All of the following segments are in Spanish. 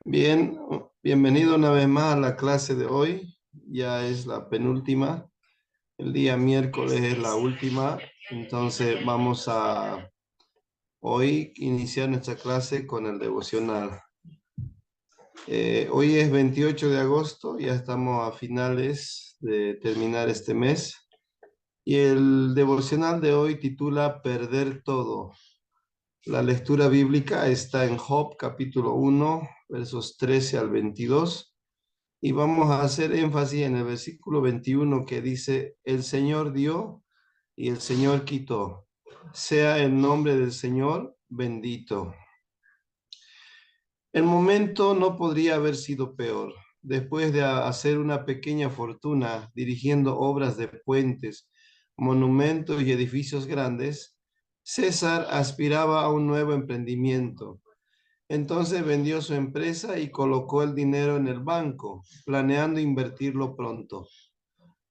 Bien, bienvenido una vez más a la clase de hoy. Ya es la penúltima. El día miércoles es la última. Entonces vamos a hoy iniciar nuestra clase con el devocional. Hoy es 28 de agosto, ya estamos a finales de terminar este mes. Y el devocional de hoy titula Perder todo. La lectura bíblica está en Job capítulo 1, versos 13 al 22. Y vamos a hacer énfasis en el versículo 21 que dice, el Señor dio y el Señor quitó. Sea el nombre del Señor bendito. El momento no podría haber sido peor. Después de hacer una pequeña fortuna dirigiendo obras de puentes, monumentos y edificios grandes, César aspiraba a un nuevo emprendimiento. Entonces vendió su empresa y colocó el dinero en el banco, planeando invertirlo pronto.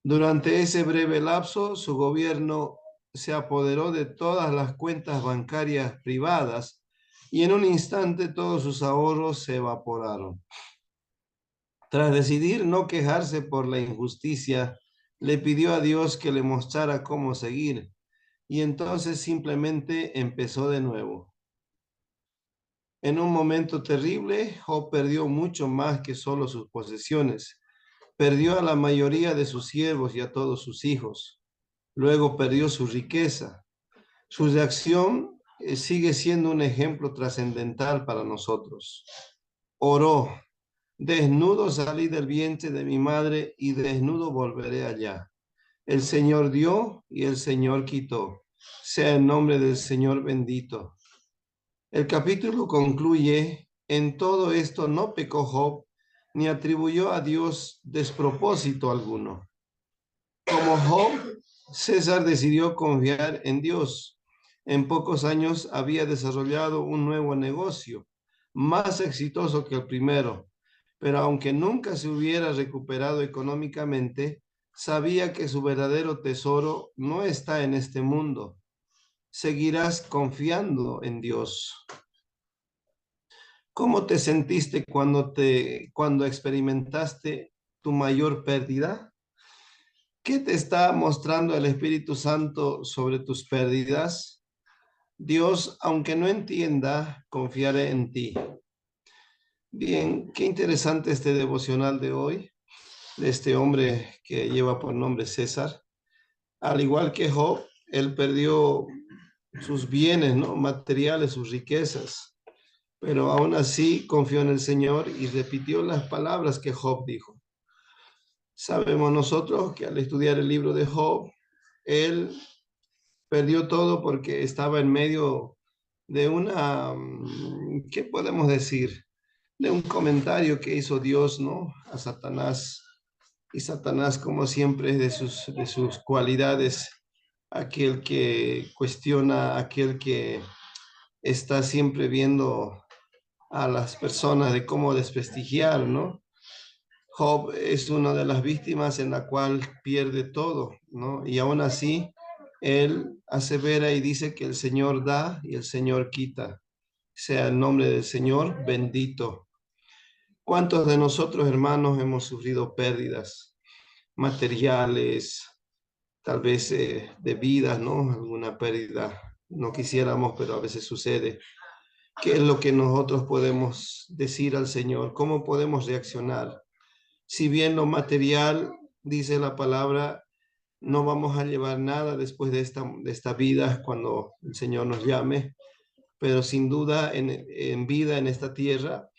Durante ese breve lapso, su gobierno se apoderó de todas las cuentas bancarias privadas y en un instante todos sus ahorros se evaporaron. Tras decidir no quejarse por la injusticia, le pidió a Dios que le mostrara cómo seguir y entonces simplemente empezó de nuevo. En un momento terrible, Job perdió mucho más que solo sus posesiones. Perdió a la mayoría de sus siervos y a todos sus hijos. Luego perdió su riqueza. Su reacción sigue siendo un ejemplo trascendental para nosotros. Oró, desnudo salí del vientre de mi madre y desnudo volveré allá. El Señor dio y el Señor quitó. Sea el nombre del Señor bendito. El capítulo concluye, en todo esto no pecó Job, ni atribuyó a Dios despropósito alguno. Como Job, César decidió confiar en Dios. En pocos años había desarrollado un nuevo negocio, más exitoso que el primero, pero aunque nunca se hubiera recuperado económicamente, sabía que su verdadero tesoro no está en este mundo. Seguirás confiando en Dios. ¿Cómo te sentiste cuando experimentaste tu mayor pérdida? ¿Qué te está mostrando el Espíritu Santo sobre tus pérdidas? Dios, aunque no entienda, confiaré en ti. Bien, qué interesante este devocional de hoy, de este hombre que lleva por nombre César. Al igual que Job, él perdió sus bienes, ¿no? Materiales, sus riquezas, pero aún así confió en el Señor y repitió las palabras que Job dijo. Sabemos nosotros que al estudiar el libro de Job, él perdió todo porque estaba en medio de una, ¿qué podemos decir? De un comentario que hizo Dios, ¿no? A Satanás. Y Satanás, como siempre, es de sus cualidades, aquel que cuestiona, aquel que está siempre viendo a las personas de cómo desprestigiar, ¿no? Job es una de las víctimas en la cual pierde todo, ¿no? Y aún así, él asevera y dice que el Señor da y el Señor quita. Sea el nombre del Señor bendito. ¿Cuántos de nosotros, hermanos, hemos sufrido pérdidas materiales, tal vez de vidas, ¿no? Alguna pérdida no quisiéramos, pero a veces sucede. ¿Qué es lo que nosotros podemos decir al Señor? ¿Cómo podemos reaccionar? Si bien lo material, dice la palabra, no vamos a llevar nada después de esta vida cuando el Señor nos llame, pero sin duda en vida en esta tierra,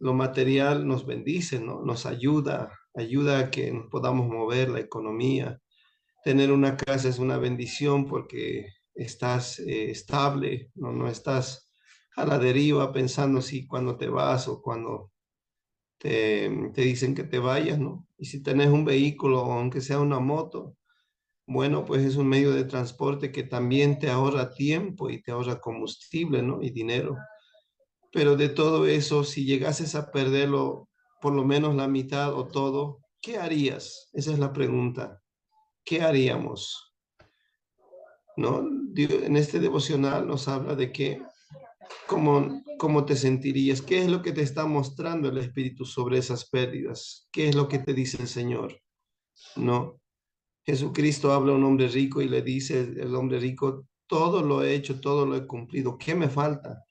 lo material nos bendice, ¿no? Nos ayuda a que nos podamos mover la economía. Tener una casa es una bendición porque estás estable, no estás a la deriva pensando si cuando te vas o cuando te dicen que te vayas, ¿no? Y si tenés un vehículo, aunque sea una moto, bueno, pues es un medio de transporte que también te ahorra tiempo y te ahorra combustible, ¿no? Y dinero. Pero de todo eso, si llegases a perderlo por lo menos la mitad o todo, ¿qué harías? Esa es la pregunta. ¿Qué haríamos? ¿No? En este devocional nos habla de que ¿Cómo te sentirías? ¿Qué es lo que te está mostrando el Espíritu sobre esas pérdidas? ¿Qué es lo que te dice el Señor? No. Jesucristo habla a un hombre rico y le dice el hombre rico, todo lo he hecho, todo lo he cumplido. ¿Qué me falta?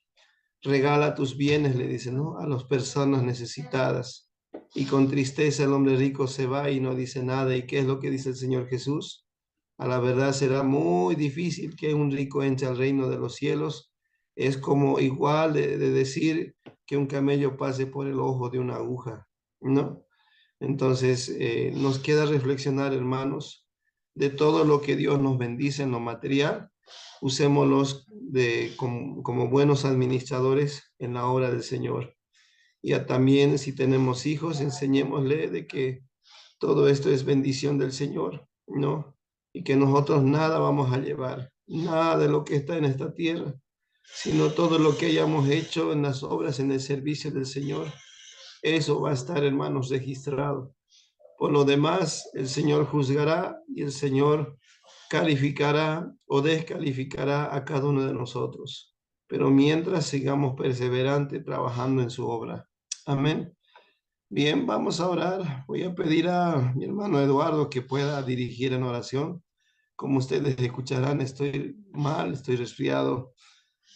Regala tus bienes, le dice, ¿no? A las personas necesitadas. Y con tristeza el hombre rico se va y no dice nada. ¿Y qué es lo que dice el Señor Jesús? A la verdad será muy difícil que un rico entre al reino de los cielos. Es como igual de decir que un camello pase por el ojo de una aguja, ¿no? Entonces, nos queda reflexionar, hermanos, de todo lo que Dios nos bendice en lo material, usémoslos como buenos administradores en la obra del Señor. Y también, si tenemos hijos, enseñémosle de que todo esto es bendición del Señor, ¿no? Y que nosotros nada vamos a llevar, nada de lo que está en esta tierra, sino todo lo que hayamos hecho en las obras, en el servicio del Señor. Eso va a estar, hermanos, registrado. Por lo demás, el Señor juzgará y el Señor calificará o descalificará a cada uno de nosotros. Pero mientras sigamos perseverante trabajando en su obra. Amén. Bien, vamos a orar. Voy a pedir a mi hermano Eduardo que pueda dirigir en oración. Como ustedes escucharán, estoy mal, estoy resfriado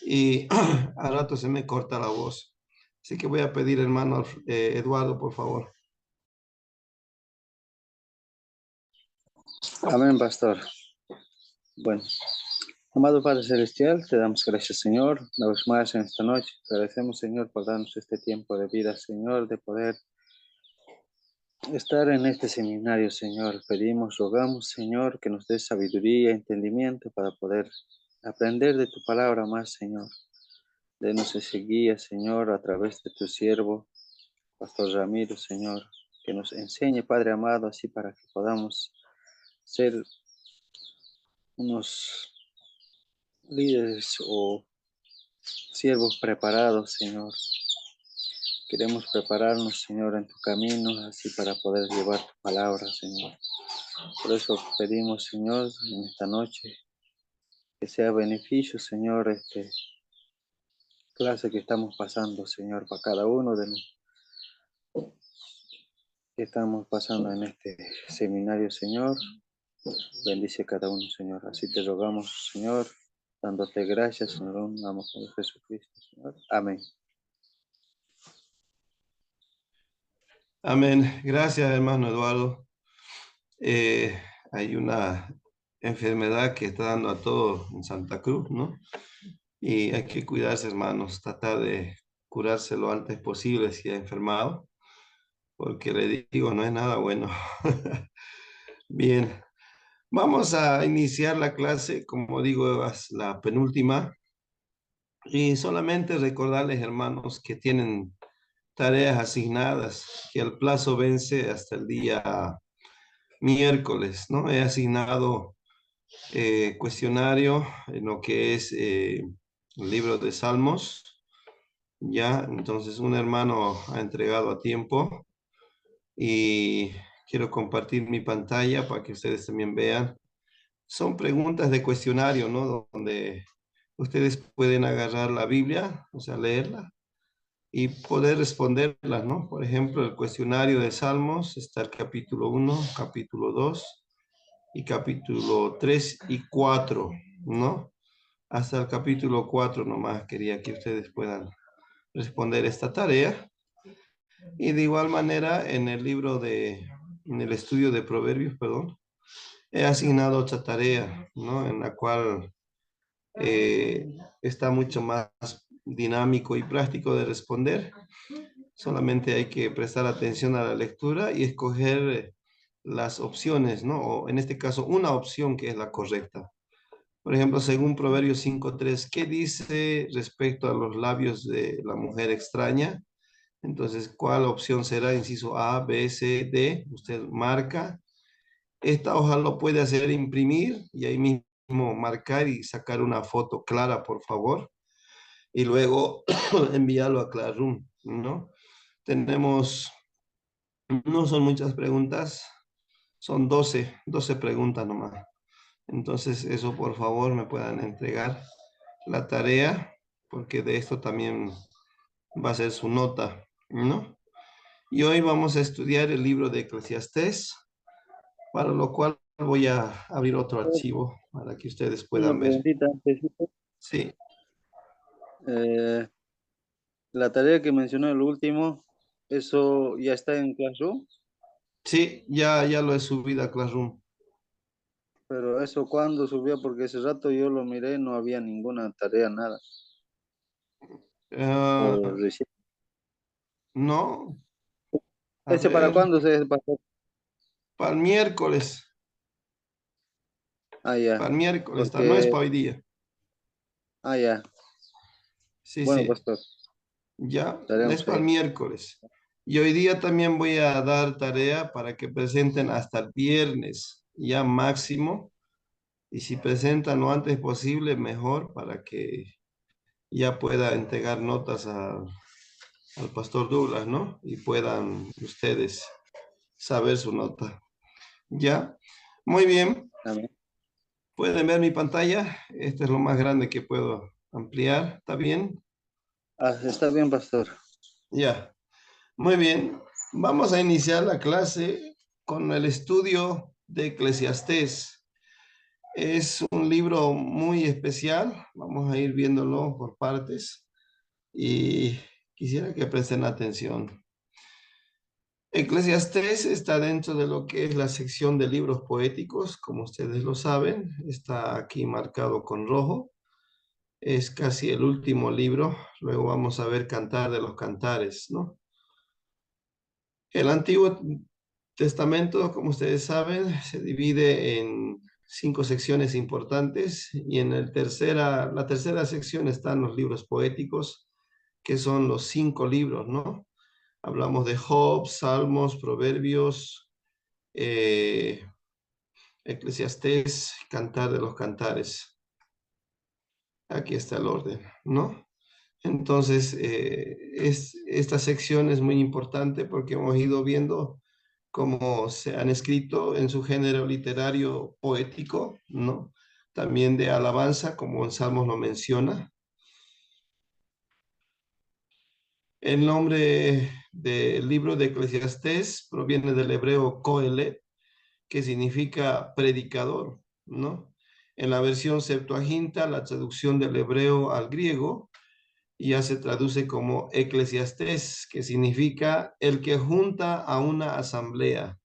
y a rato se me corta la voz. Así que voy a pedir, hermano Eduardo, por favor. Amén, pastor. Bueno, amado Padre Celestial, te damos gracias, Señor, una vez más en esta noche. Te agradecemos, Señor, por darnos este tiempo de vida, Señor, de poder estar en este seminario, Señor. Pedimos, rogamos, Señor, que nos des sabiduría y entendimiento para poder aprender de tu palabra más, Señor. Denos ese guía, Señor, a través de tu siervo, Pastor Ramiro, Señor, que nos enseñe, Padre amado, así para que podamos ser unos líderes o siervos preparados, Señor. Queremos prepararnos, Señor, en tu camino, así para poder llevar tu palabra, Señor. Por eso pedimos, Señor, en esta noche, que sea beneficio, Señor, esta clase que estamos pasando, Señor, para cada uno de los que estamos pasando en este seminario, Señor. Bendice a cada uno, Señor. Así te rogamos, Señor, dándote gracias, Señor, en el nombre de Jesucristo, Señor. Amén. Amén. Gracias, hermano Eduardo. Eh, Hay una enfermedad que está dando a todos en Santa Cruz, ¿no? Y hay que cuidarse, hermanos, tratar de curarse lo antes posible si ha enfermado, porque le digo, no es nada bueno. Bien, vamos a iniciar la clase, como digo, es la penúltima, y solamente recordarles, hermanos, que tienen tareas asignadas, que el plazo vence hasta el día miércoles, ¿no? He asignado cuestionario en lo que es el libro de Salmos, ya, entonces un hermano ha entregado a tiempo y quiero compartir mi pantalla para que ustedes también vean. Son preguntas de cuestionario, ¿no? Donde ustedes pueden agarrar la Biblia, o sea, leerla y poder responderlas, ¿no? Por ejemplo, el cuestionario de Salmos está el capítulo 1, capítulo 2 y capítulo 3 y 4, ¿no? Hasta el capítulo 4 nomás quería que ustedes puedan responder esta tarea. Y de igual manera, en el estudio de Proverbios, perdón, he asignado otra tarea, ¿no? En la cual está mucho más dinámico y práctico de responder. Solamente hay que prestar atención a la lectura y escoger las opciones, ¿no? O en este caso, una opción que es la correcta. Por ejemplo, según Proverbios 5:3, ¿qué dice respecto a los labios de la mujer extraña? Entonces, ¿cuál opción será? Inciso A, B, C, D. Usted marca. Esta hoja lo puede hacer imprimir y ahí mismo marcar y sacar una foto clara, por favor. Y luego enviarlo a Classroom, ¿no? Tenemos, no son muchas preguntas, son doce preguntas nomás. Entonces, eso por favor me puedan entregar la tarea porque de esto también va a ser su nota, ¿no? Y hoy vamos a estudiar el libro de Eclesiastés, para lo cual voy a abrir otro archivo para que ustedes Una puedan ver. preguntita antes. Sí, Eh, la tarea que mencionó el último, ¿eso ya está en Classroom? sí, ya lo he subido a Classroom. Pero eso cuando subió, porque ese rato yo lo miré, no había ninguna tarea, nada. O Ah, recién. no, a ¿Ese para ver, cuándo se pasó? para el miércoles, Ah, ya. para el miércoles, no es Porque, para hoy día. ah, ya. Sí, Bueno, sí, pastor, ya, es estaremos para el ahí. miércoles. Y hoy día también voy a dar tarea para que presenten hasta el viernes, ya máximo. Y si presentan lo antes posible, mejor para que ya pueda entregar notas al pastor Douglas, ¿no? Y puedan ustedes saber su nota. ¿Ya? Muy bien. Amén. Pueden ver mi pantalla. Este es lo más grande que puedo ampliar. ¿Está bien? Ah, está bien, pastor. Ya. Muy bien. Vamos a iniciar la clase con el estudio de Eclesiastés. Es un libro muy especial. Vamos a ir viéndolo por partes y quisiera que presten atención. Eclesiastés está dentro de lo que es la sección de libros poéticos, como ustedes lo saben. Está aquí marcado con rojo. Es casi el último libro. Luego vamos a ver Cantar de los Cantares, ¿no? El Antiguo Testamento, como ustedes saben, se divide en 5 secciones importantes y en la tercera sección están los libros poéticos, que son los 5 libros, ¿no? Hablamos de Job, Salmos, Proverbios, eh, Eclesiastés, Cantar de los Cantares. Aquí está el orden, ¿no? Entonces, esta sección es muy importante porque hemos ido viendo cómo se han escrito en su género literario poético, ¿no? También de alabanza, como en Salmos lo menciona. El nombre del libro de Eclesiastés proviene del hebreo Kohelet, que significa predicador, ¿no? En la versión Septuaginta, la traducción del hebreo al griego ya se traduce como eclesiastés, que significa el que junta a una asamblea.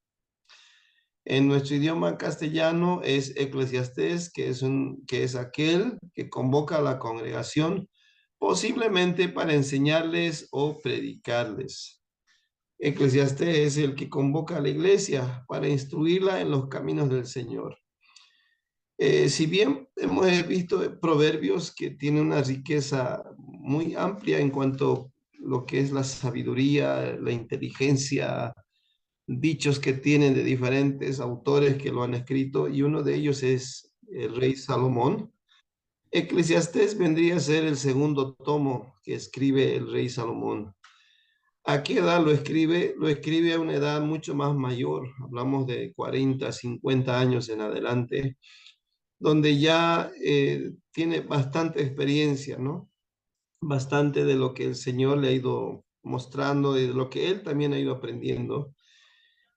En nuestro idioma castellano es eclesiastés, que es aquel que convoca a la congregación, posiblemente para enseñarles o predicarles. Eclesiastés es el que convoca a la iglesia para instruirla en los caminos del Señor. Si bien hemos visto proverbios que tienen una riqueza muy amplia en cuanto a lo que es la sabiduría, la inteligencia, dichos que tienen de diferentes autores que lo han escrito, y uno de ellos es el rey Salomón. Eclesiastés vendría a ser el segundo tomo que escribe el rey Salomón. ¿A qué edad lo escribe? Lo escribe a una edad mucho más mayor, hablamos de 40, 50 años en adelante, donde ya tiene bastante experiencia, ¿no? Bastante de lo que el Señor le ha ido mostrando y de lo que él también ha ido aprendiendo.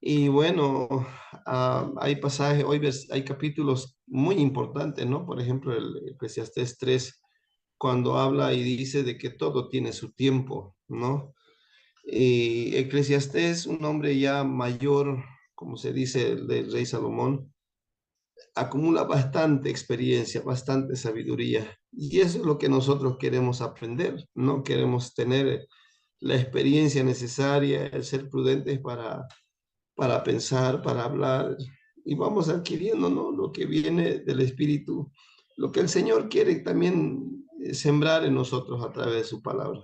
Y bueno, hay pasajes, hay capítulos muy importantes, ¿no? Por ejemplo, el Eclesiastés 3 cuando habla y dice de que todo tiene su tiempo, ¿no? Y Eclesiastés, un hombre ya mayor, como se dice, el del rey Salomón, acumula bastante experiencia, bastante sabiduría. Y eso es lo que nosotros queremos aprender, ¿no? Queremos tener la experiencia necesaria, el ser prudentes para pensar, para hablar, y vamos adquiriendo, ¿no? Lo que viene del Espíritu, lo que el Señor quiere también sembrar en nosotros a través de su palabra.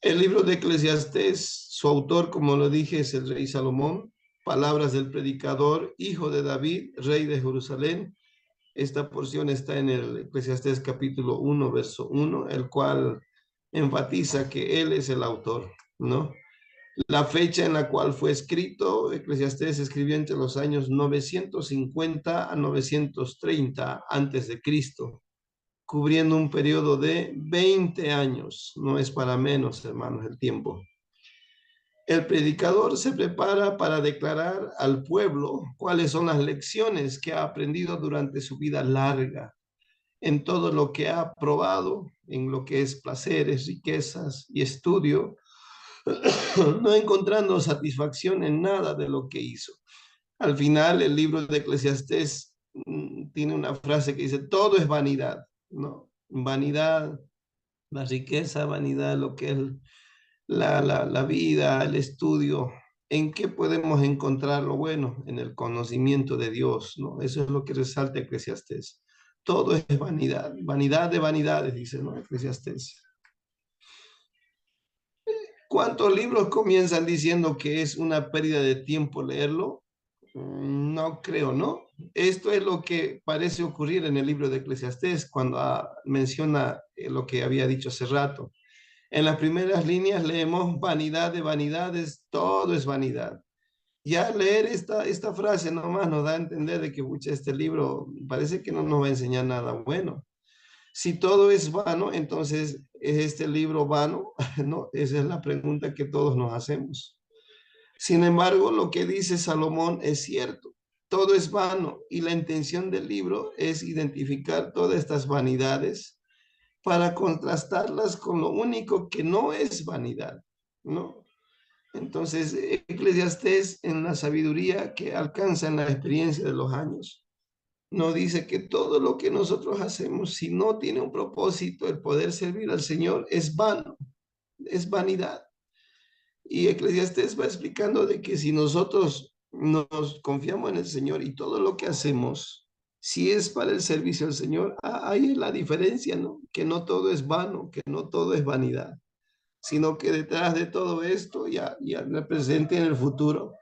El libro de Eclesiastés, su autor, como lo dije, es el rey Salomón. Palabras del predicador, hijo de David, rey de Jerusalén. Esta porción está en el Eclesiastés capítulo 1, verso 1, el cual enfatiza que él es el autor, ¿no? La fecha en la cual fue escrito, Eclesiastés escribió entre los años 950 a 930 antes de Cristo. cubriendo un periodo de 20 años. No es para menos, hermanos, el tiempo. El predicador se prepara para declarar al pueblo cuáles son las lecciones que ha aprendido durante su vida larga, en todo lo que ha probado, en lo que es placeres, riquezas y estudio, no encontrando satisfacción en nada de lo que hizo. Al final, el libro de Eclesiastés tiene una frase que dice, todo es vanidad, ¿no? Vanidad, la riqueza, vanidad, lo que es la vida, el estudio. ¿En qué podemos encontrar lo bueno? En el conocimiento de Dios, ¿no? Eso es lo que resalta Eclesiastés. Todo es vanidad, vanidad de vanidades, dice, ¿no? Eclesiastés. ¿Cuántos libros comienzan diciendo que es una pérdida de tiempo leerlo? No creo, ¿no? Esto es lo que parece ocurrir en el libro de Eclesiastés cuando menciona lo que había dicho hace rato. En las primeras líneas leemos vanidad de vanidades, todo es vanidad. Ya leer esta frase nomás nos da a entender de que pucha, este libro parece que no nos va a enseñar nada bueno. Si todo es vano, entonces ¿es este libro vano? ¿No? Esa es la pregunta que todos nos hacemos. Sin embargo, lo que dice Salomón es cierto. Todo es vano y la intención del libro es identificar todas estas vanidades para contrastarlas con lo único que no es vanidad, ¿no? Entonces, Eclesiastés, en la sabiduría que alcanza en la experiencia de los años, nos dice que todo lo que nosotros hacemos, si no tiene un propósito, el poder servir al Señor, es vano, es vanidad. Y Eclesiastés va explicando de que si nosotros nos confiamos en el Señor y todo lo que hacemos, si es para el servicio al Señor, ahí es la diferencia, ¿no? Que no todo es vano, que no todo es vanidad, sino que detrás de todo esto, ya en el presente y en el futuro,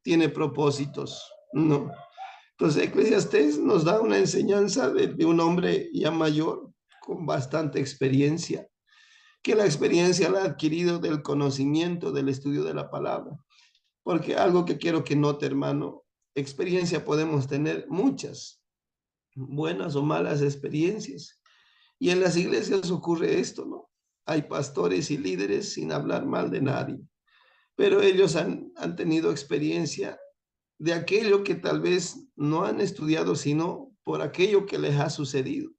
tiene propósitos, ¿no? Entonces, Eclesiastés nos da una enseñanza de un hombre ya mayor, con bastante experiencia, que la experiencia la ha adquirido del conocimiento, del estudio de la palabra. Porque algo que quiero que note, hermano, experiencia podemos tener muchas, buenas o malas experiencias. Y en las iglesias ocurre esto, ¿no? Hay pastores y líderes sin hablar mal de nadie, pero ellos han tenido experiencia de aquello que tal vez no han estudiado, sino por aquello que les ha sucedido.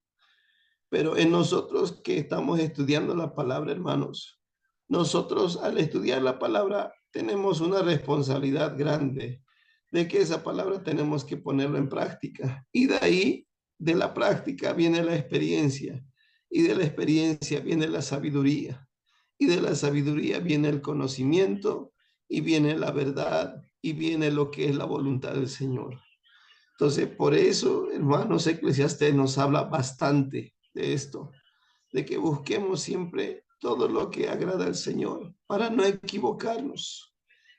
Pero en nosotros que estamos estudiando la palabra, hermanos, nosotros al estudiar la palabra tenemos una responsabilidad grande de que esa palabra tenemos que ponerla en práctica. Y de ahí, de la práctica, viene la experiencia. Y de la experiencia viene la sabiduría. Y de la sabiduría viene el conocimiento y viene la verdad y viene lo que es la voluntad del Señor. Entonces, por eso, hermanos, Eclesiastés nos habla bastante de esto, de que busquemos siempre todo lo que agrada al Señor para no equivocarnos.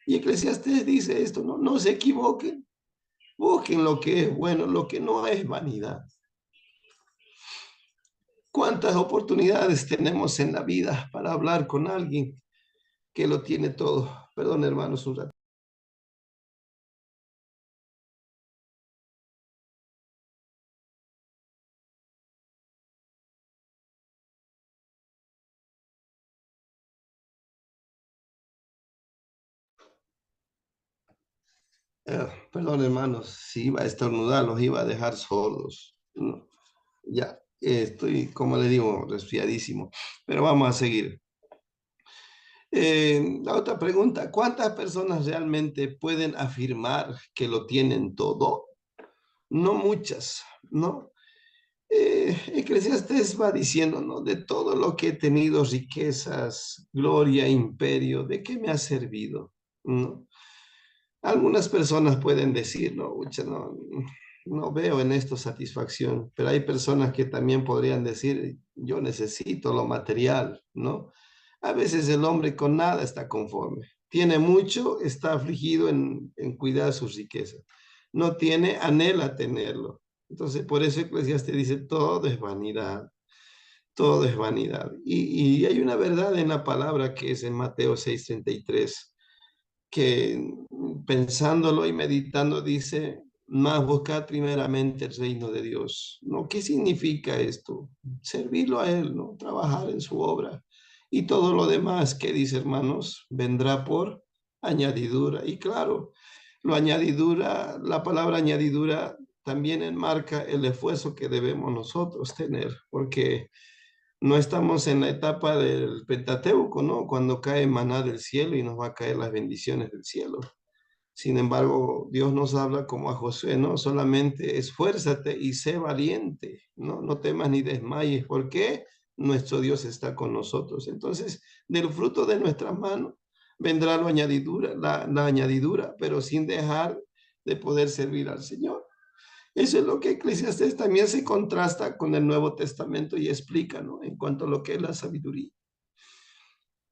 Y Eclesiastés dice esto, no, no se equivoquen, busquen lo que es bueno, lo que no es vanidad. ¿Cuántas oportunidades tenemos en la vida para hablar con alguien que lo tiene todo? Perdón, hermanos, un rato. Perdón, hermanos, si iba a estornudar, los iba a dejar solos. No, ya, estoy, como le digo, resfriadísimo. Pero vamos a seguir. La otra pregunta, ¿cuántas personas realmente pueden afirmar que lo tienen todo? No muchas, ¿no? Eclesiastés va diciendo, ¿no? De todo lo que he tenido, riquezas, gloria, imperio, ¿de qué me ha servido? ¿No? Algunas personas pueden decir, no, ucha, no, no veo en esto satisfacción, pero hay personas que también podrían decir, yo necesito lo material, ¿no? A veces el hombre con nada está conforme. Tiene mucho, está afligido en cuidar sus riquezas. No tiene, anhela tenerlo. Entonces, por eso Eclesiastes dice, todo es vanidad, todo es vanidad. Y hay una verdad en la palabra que es en Mateo 6:33 que pensándolo y meditando dice, más buscar primeramente el reino de Dios, ¿no? ¿Qué significa esto? Servirlo a Él, ¿no? Trabajar en su obra. Y todo lo demás que dice, hermanos, vendrá por añadidura. Y claro, lo añadidura, la palabra añadidura también enmarca el esfuerzo que debemos nosotros tener, porque no estamos en la etapa del Pentateuco, ¿no? Cuando cae maná del cielo y nos va a caer las bendiciones del cielo. Sin embargo, Dios nos habla como a Josué, ¿no? Solamente esfuérzate y sé valiente, ¿no? No temas ni desmayes, porque nuestro Dios está con nosotros. Entonces, del fruto de nuestras manos vendrá la añadidura, pero sin dejar de poder servir al Señor. Eso es lo que Eclesiastés también se contrasta con el Nuevo Testamento y explica, ¿no? En cuanto a lo que es la sabiduría.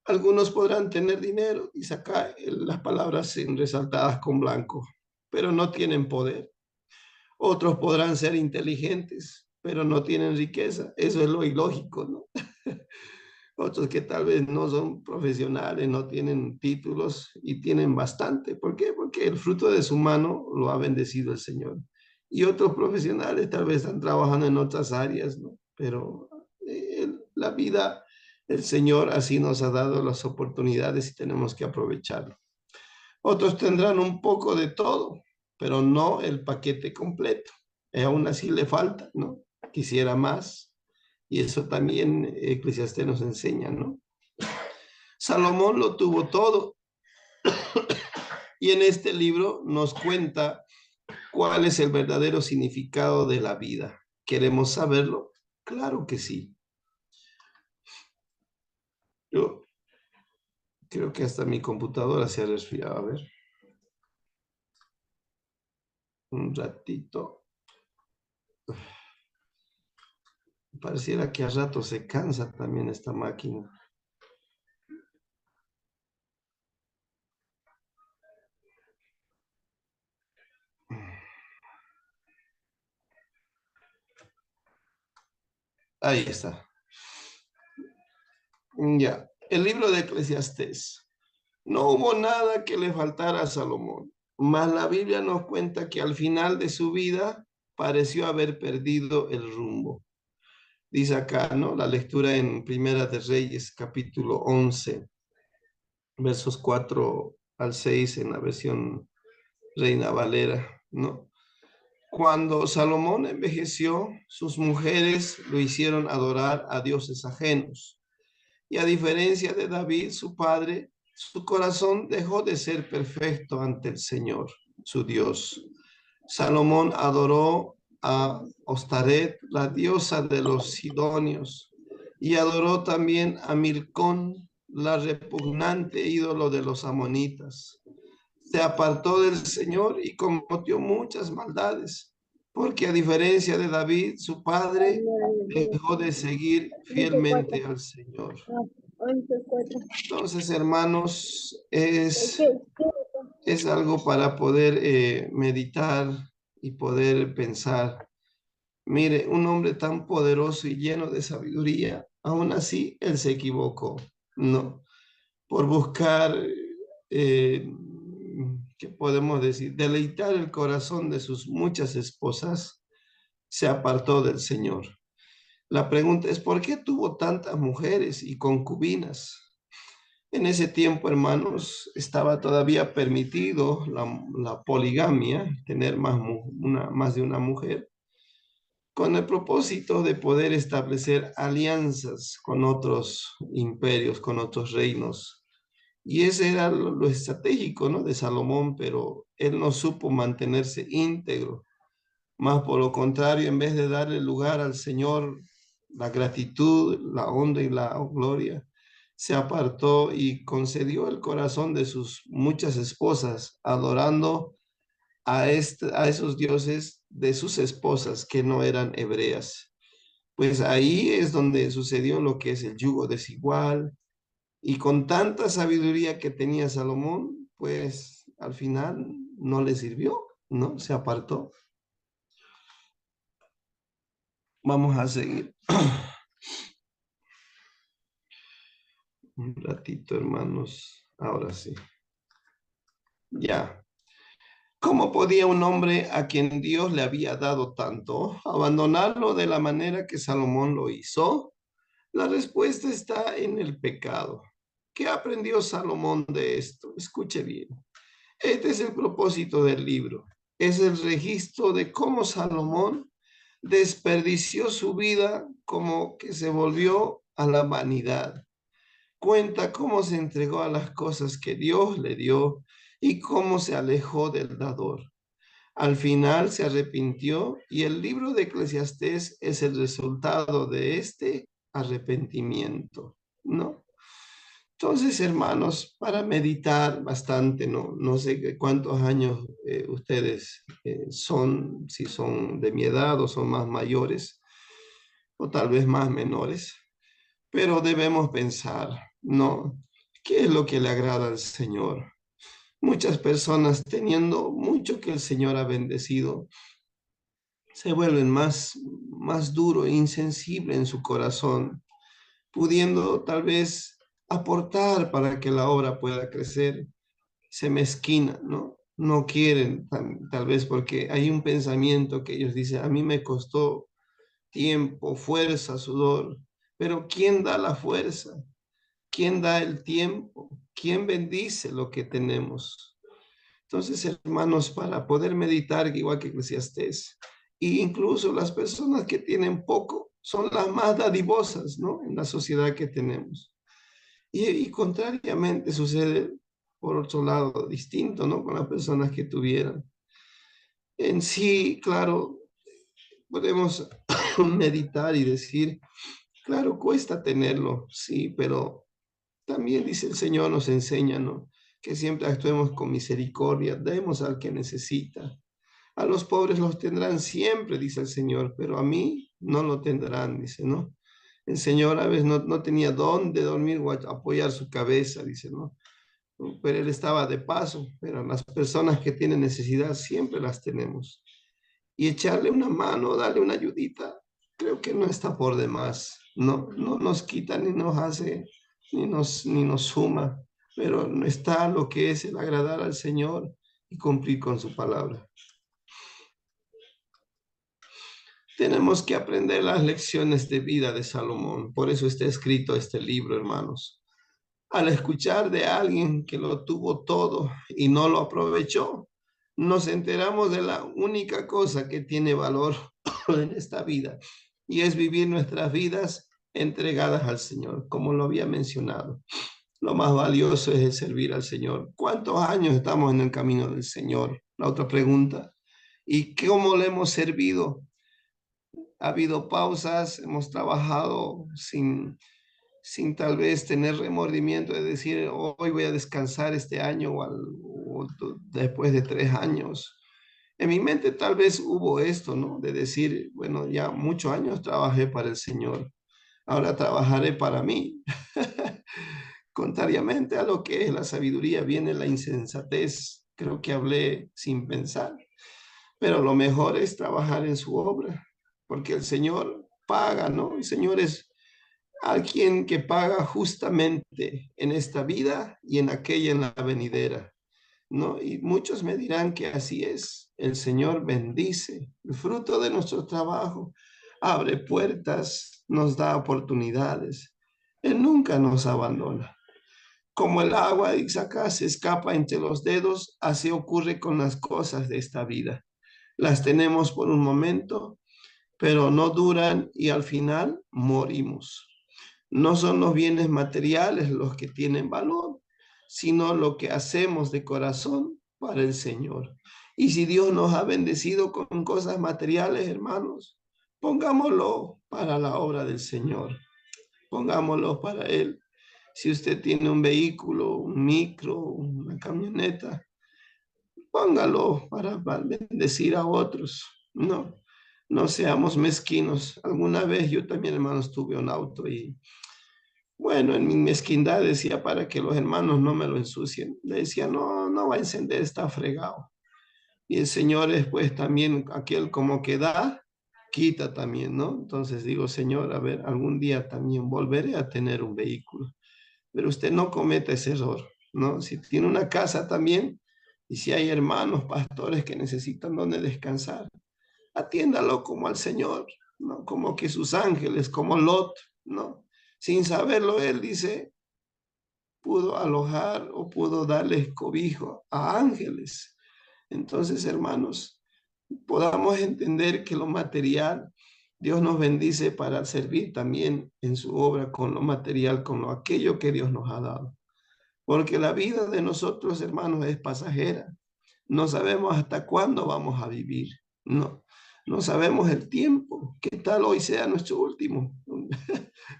Algunos podrán tener dinero, dice acá las palabras resaltadas con blanco, pero no tienen poder. Otros podrán ser inteligentes, pero no tienen riqueza. Eso es lo ilógico, ¿no? Otros que tal vez no son profesionales, no tienen títulos y tienen bastante. ¿Por qué? Porque el fruto de su mano lo ha bendecido el Señor. Y otros profesionales tal vez están trabajando en otras áreas, ¿no? Pero la vida, el Señor así nos ha dado las oportunidades y tenemos que aprovecharlo. Otros tendrán un poco de todo, pero no el paquete completo. Y aún así le falta, ¿no? Quisiera más. Y eso también Eclesiastés nos enseña, ¿no? Salomón lo tuvo todo y en este libro nos cuenta cuál es el verdadero significado de la vida. ¿Queremos saberlo? Claro que sí. Yo creo que hasta mi computadora se ha resfriado. A ver, un ratito. Pareciera que a rato se cansa también esta máquina. Ahí está. Ya, el libro de Eclesiastés. No hubo nada que le faltara a Salomón, mas la Biblia nos cuenta que al final de su vida pareció haber perdido el rumbo. Dice acá, ¿no? La lectura en Primera de Reyes, capítulo 11, versos 4 al 6 en la versión Reina Valera, ¿no? Cuando Salomón envejeció, sus mujeres lo hicieron adorar a dioses ajenos. Y a diferencia de David, su padre, su corazón dejó de ser perfecto ante el Señor, su Dios. Salomón adoró a Ostaret, la diosa de los sidonios, y adoró también a Milcón, la repugnante ídolo de los amonitas. Se apartó del Señor y cometió muchas maldades, porque a diferencia de David, su padre dejó de seguir fielmente al Señor. Entonces, hermanos, es algo para poder meditar y poder pensar. Mire, un hombre tan poderoso y lleno de sabiduría, aún así él se equivocó, ¿no? Por buscar, eh, ¿qué podemos decir? Deleitar el corazón de sus muchas esposas, se apartó del Señor. La pregunta es, ¿por qué tuvo tantas mujeres y concubinas? En ese tiempo, hermanos, estaba todavía permitido la poligamia, tener más de una mujer, con el propósito de poder establecer alianzas con otros imperios, con otros reinos. Y ese era lo estratégico, ¿no? De Salomón, pero él no supo mantenerse íntegro. Más por lo contrario, en vez de darle lugar al Señor, la gratitud, la honra y la gloria, se apartó y concedió el corazón de sus muchas esposas, adorando a esos dioses de sus esposas que no eran hebreas. Pues ahí es donde sucedió lo que es el yugo desigual, y con tanta sabiduría que tenía Salomón, pues al final no le sirvió, ¿no? Se apartó. Vamos a seguir. Un ratito, hermanos. Ahora sí. Ya. ¿Cómo podía un hombre a quien Dios le había dado tanto abandonarlo de la manera que Salomón lo hizo? La respuesta está en el pecado. ¿Qué aprendió Salomón de esto? Escuche bien. Este es el propósito del libro. Es el registro de cómo Salomón desperdició su vida, como que se volvió a la vanidad. Cuenta cómo se entregó a las cosas que Dios le dio y cómo se alejó del dador. Al final se arrepintió y el libro de Eclesiastés es el resultado de este arrepentimiento, ¿no? Entonces, hermanos, para meditar bastante, no sé cuántos años ustedes son, si son de mi edad o son más mayores o tal vez más menores, pero debemos pensar, ¿no? ¿Qué es lo que le agrada al Señor? Muchas personas teniendo mucho que el Señor ha bendecido, se vuelven más duro e insensible en su corazón, pudiendo tal vez aportar para que la obra pueda crecer, se mezquina, ¿no? No quieren, tal vez porque hay un pensamiento que ellos dicen, a mí me costó tiempo, fuerza, sudor, pero ¿quién da la fuerza? ¿Quién da el tiempo? ¿Quién bendice lo que tenemos? Entonces, hermanos, para poder meditar, igual que Eclesiastés, e incluso las personas que tienen poco son las más dadivosas, ¿no? En la sociedad que tenemos. Y contrariamente sucede, por otro lado, distinto, ¿no? Con las personas que tuvieran. En sí, claro, podemos meditar y decir, claro, cuesta tenerlo, sí, pero también dice el Señor, nos enseña, ¿no? Que siempre actuemos con misericordia, demos al que necesita. A los pobres los tendrán siempre, dice el Señor, pero a mí no lo tendrán, dice, ¿no? El Señor a veces no tenía dónde dormir o apoyar su cabeza, dice, ¿no? Pero Él estaba de paso, pero las personas que tienen necesidad siempre las tenemos. Y echarle una mano, darle una ayudita, creo que no está por demás, no nos quita ni nos hace, ni nos suma, pero no está lo que es el agradar al Señor y cumplir con su palabra. Tenemos que aprender las lecciones de vida de Salomón. Por eso está escrito este libro, hermanos. Al escuchar de alguien que lo tuvo todo y no lo aprovechó, nos enteramos de la única cosa que tiene valor en esta vida y es vivir nuestras vidas entregadas al Señor, como lo había mencionado. Lo más valioso es el servir al Señor. ¿Cuántos años estamos en el camino del Señor? La otra pregunta. ¿Y cómo le hemos servido? Ha habido pausas, hemos trabajado sin tal vez tener remordimiento de decir, hoy voy a descansar este año o después de 3 años. En mi mente tal vez hubo esto, ¿no? De decir, bueno, ya muchos años trabajé para el Señor, ahora trabajaré para mí. Contrariamente a lo que es la sabiduría, viene la insensatez. Creo que hablé sin pensar. Pero lo mejor es trabajar en su obra, porque el Señor paga, ¿no? El Señor es alguien que paga justamente en esta vida y en aquella en la venidera, ¿no? Y muchos me dirán que así es. El Señor bendice el fruto de nuestro trabajo, abre puertas, nos da oportunidades. Él nunca nos abandona. Como el agua de Isaac se escapa entre los dedos, así ocurre con las cosas de esta vida. Las tenemos por un momento, pero no duran y al final morimos. No son los bienes materiales los que tienen valor, sino lo que hacemos de corazón para el Señor. Y si Dios nos ha bendecido con cosas materiales, hermanos, pongámoslo para la obra del Señor. Pongámoslo para Él. Si usted tiene un vehículo, un micro, una camioneta, póngalo para bendecir a otros. No seamos mezquinos. Alguna vez yo también, hermanos, tuve un auto y bueno, en mi mezquindad decía para que los hermanos no me lo ensucien. Le decía, no va a encender, está fregado. Y el Señor es pues también aquel como que da, quita también, ¿no? Entonces digo, Señor, a ver, algún día también volveré a tener un vehículo. Pero usted no cometa ese error, ¿no? Si tiene una casa también, Y si hay hermanos, pastores que necesitan donde descansar, atiéndalo como al Señor, ¿no? Como que sus ángeles, como Lot, ¿no? Sin saberlo, él dice, pudo alojar o pudo darles cobijo a ángeles. Entonces, hermanos, podamos entender que lo material, Dios nos bendice para servir también en su obra con lo material, con lo aquello que Dios nos ha dado. Porque la vida de nosotros, hermanos, es pasajera. No sabemos hasta cuándo vamos a vivir. No, no sabemos el tiempo. ¿Qué tal hoy sea nuestro último?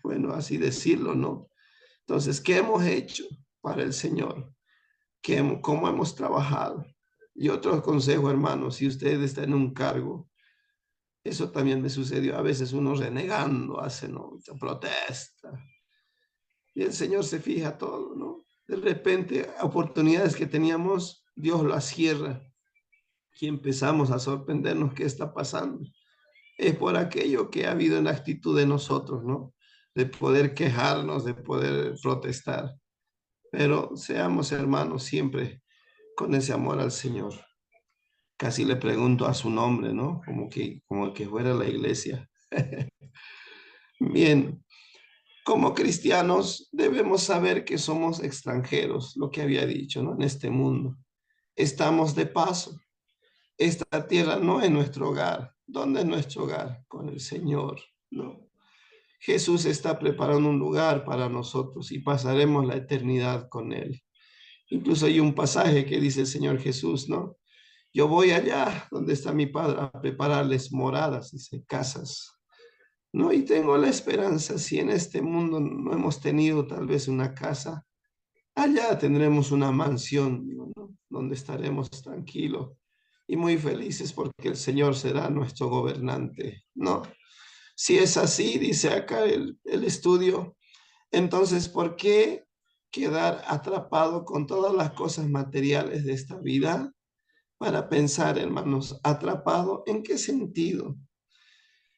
Bueno, así decirlo, ¿no? Entonces, ¿qué hemos hecho para el Señor? ¿Cómo hemos trabajado? Y otro consejo, hermanos, si usted está en un cargo, eso también me sucedió. A veces uno renegando, hace, ¿no?, mucha protesta. Y el Señor se fija todo, ¿no? De repente, oportunidades que teníamos, Dios las cierra y empezamos a sorprendernos qué está pasando. Es por aquello que ha habido en la actitud de nosotros, ¿no? De poder quejarnos, de poder protestar. Pero seamos hermanos siempre con ese amor al Señor. Casi le pregunto a su nombre, ¿no? Como que fuera la iglesia. Bien, como cristianos debemos saber que somos extranjeros, lo que había dicho, ¿no? En este mundo. Estamos de paso. Esta tierra no es nuestro hogar. ¿Dónde es nuestro hogar? Con el Señor, ¿no? Jesús está preparando un lugar para nosotros y pasaremos la eternidad con Él. Incluso hay un pasaje que dice el Señor Jesús, ¿no? Yo voy allá donde está mi Padre a prepararles moradas, dice, casas, ¿no? Y tengo la esperanza, si en este mundo no hemos tenido tal vez una casa, allá tendremos una mansión, ¿no?, donde estaremos tranquilos y muy felices porque el Señor será nuestro gobernante, ¿no? Si es así, dice acá el estudio, entonces, ¿por qué quedar atrapado con todas las cosas materiales de esta vida? Para pensar, hermanos, ¿atrapado en qué sentido?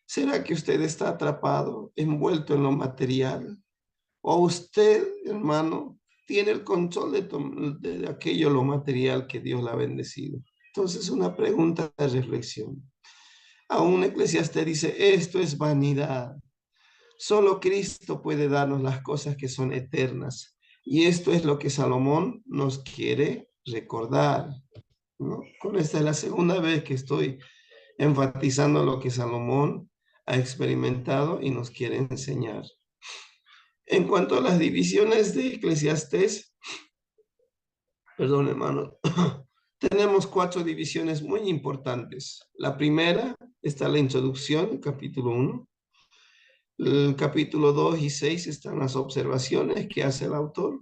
¿Será que usted está atrapado, envuelto en lo material? ¿O usted, hermano, tiene el control de aquello, lo material que Dios le ha bendecido? Entonces, una pregunta de reflexión. Aún Eclesiastés dice, esto es vanidad. Solo Cristo puede darnos las cosas que son eternas. Y esto es lo que Salomón nos quiere recordar, ¿no? Con esta es la segunda vez que estoy enfatizando lo que Salomón ha experimentado y nos quiere enseñar. En cuanto a las divisiones de Eclesiastés, perdón, hermano, tenemos 4 divisiones muy importantes. La primera está la introducción, el capítulo 1. El capítulo 2 y 6 están las observaciones que hace el autor.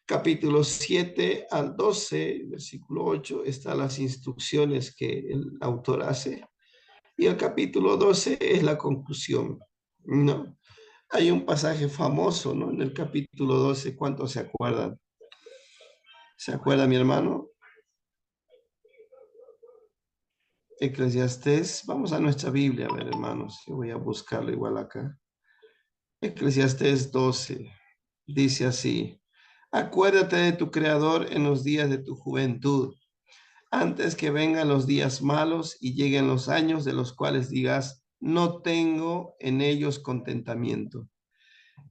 Capítulo 7 al 12, versículo 8, están las instrucciones que el autor hace. Y el capítulo 12 es la conclusión, ¿no? Hay un pasaje famoso, ¿no? En el capítulo 12, ¿cuántos se acuerdan? ¿Se acuerda, mi hermano? Eclesiastés, vamos a nuestra Biblia, a ver, hermanos, yo voy a buscarlo igual acá. Eclesiastés 12 dice así, acuérdate de tu Creador en los días de tu juventud, antes que vengan los días malos y lleguen los años de los cuales digas, no tengo en ellos contentamiento.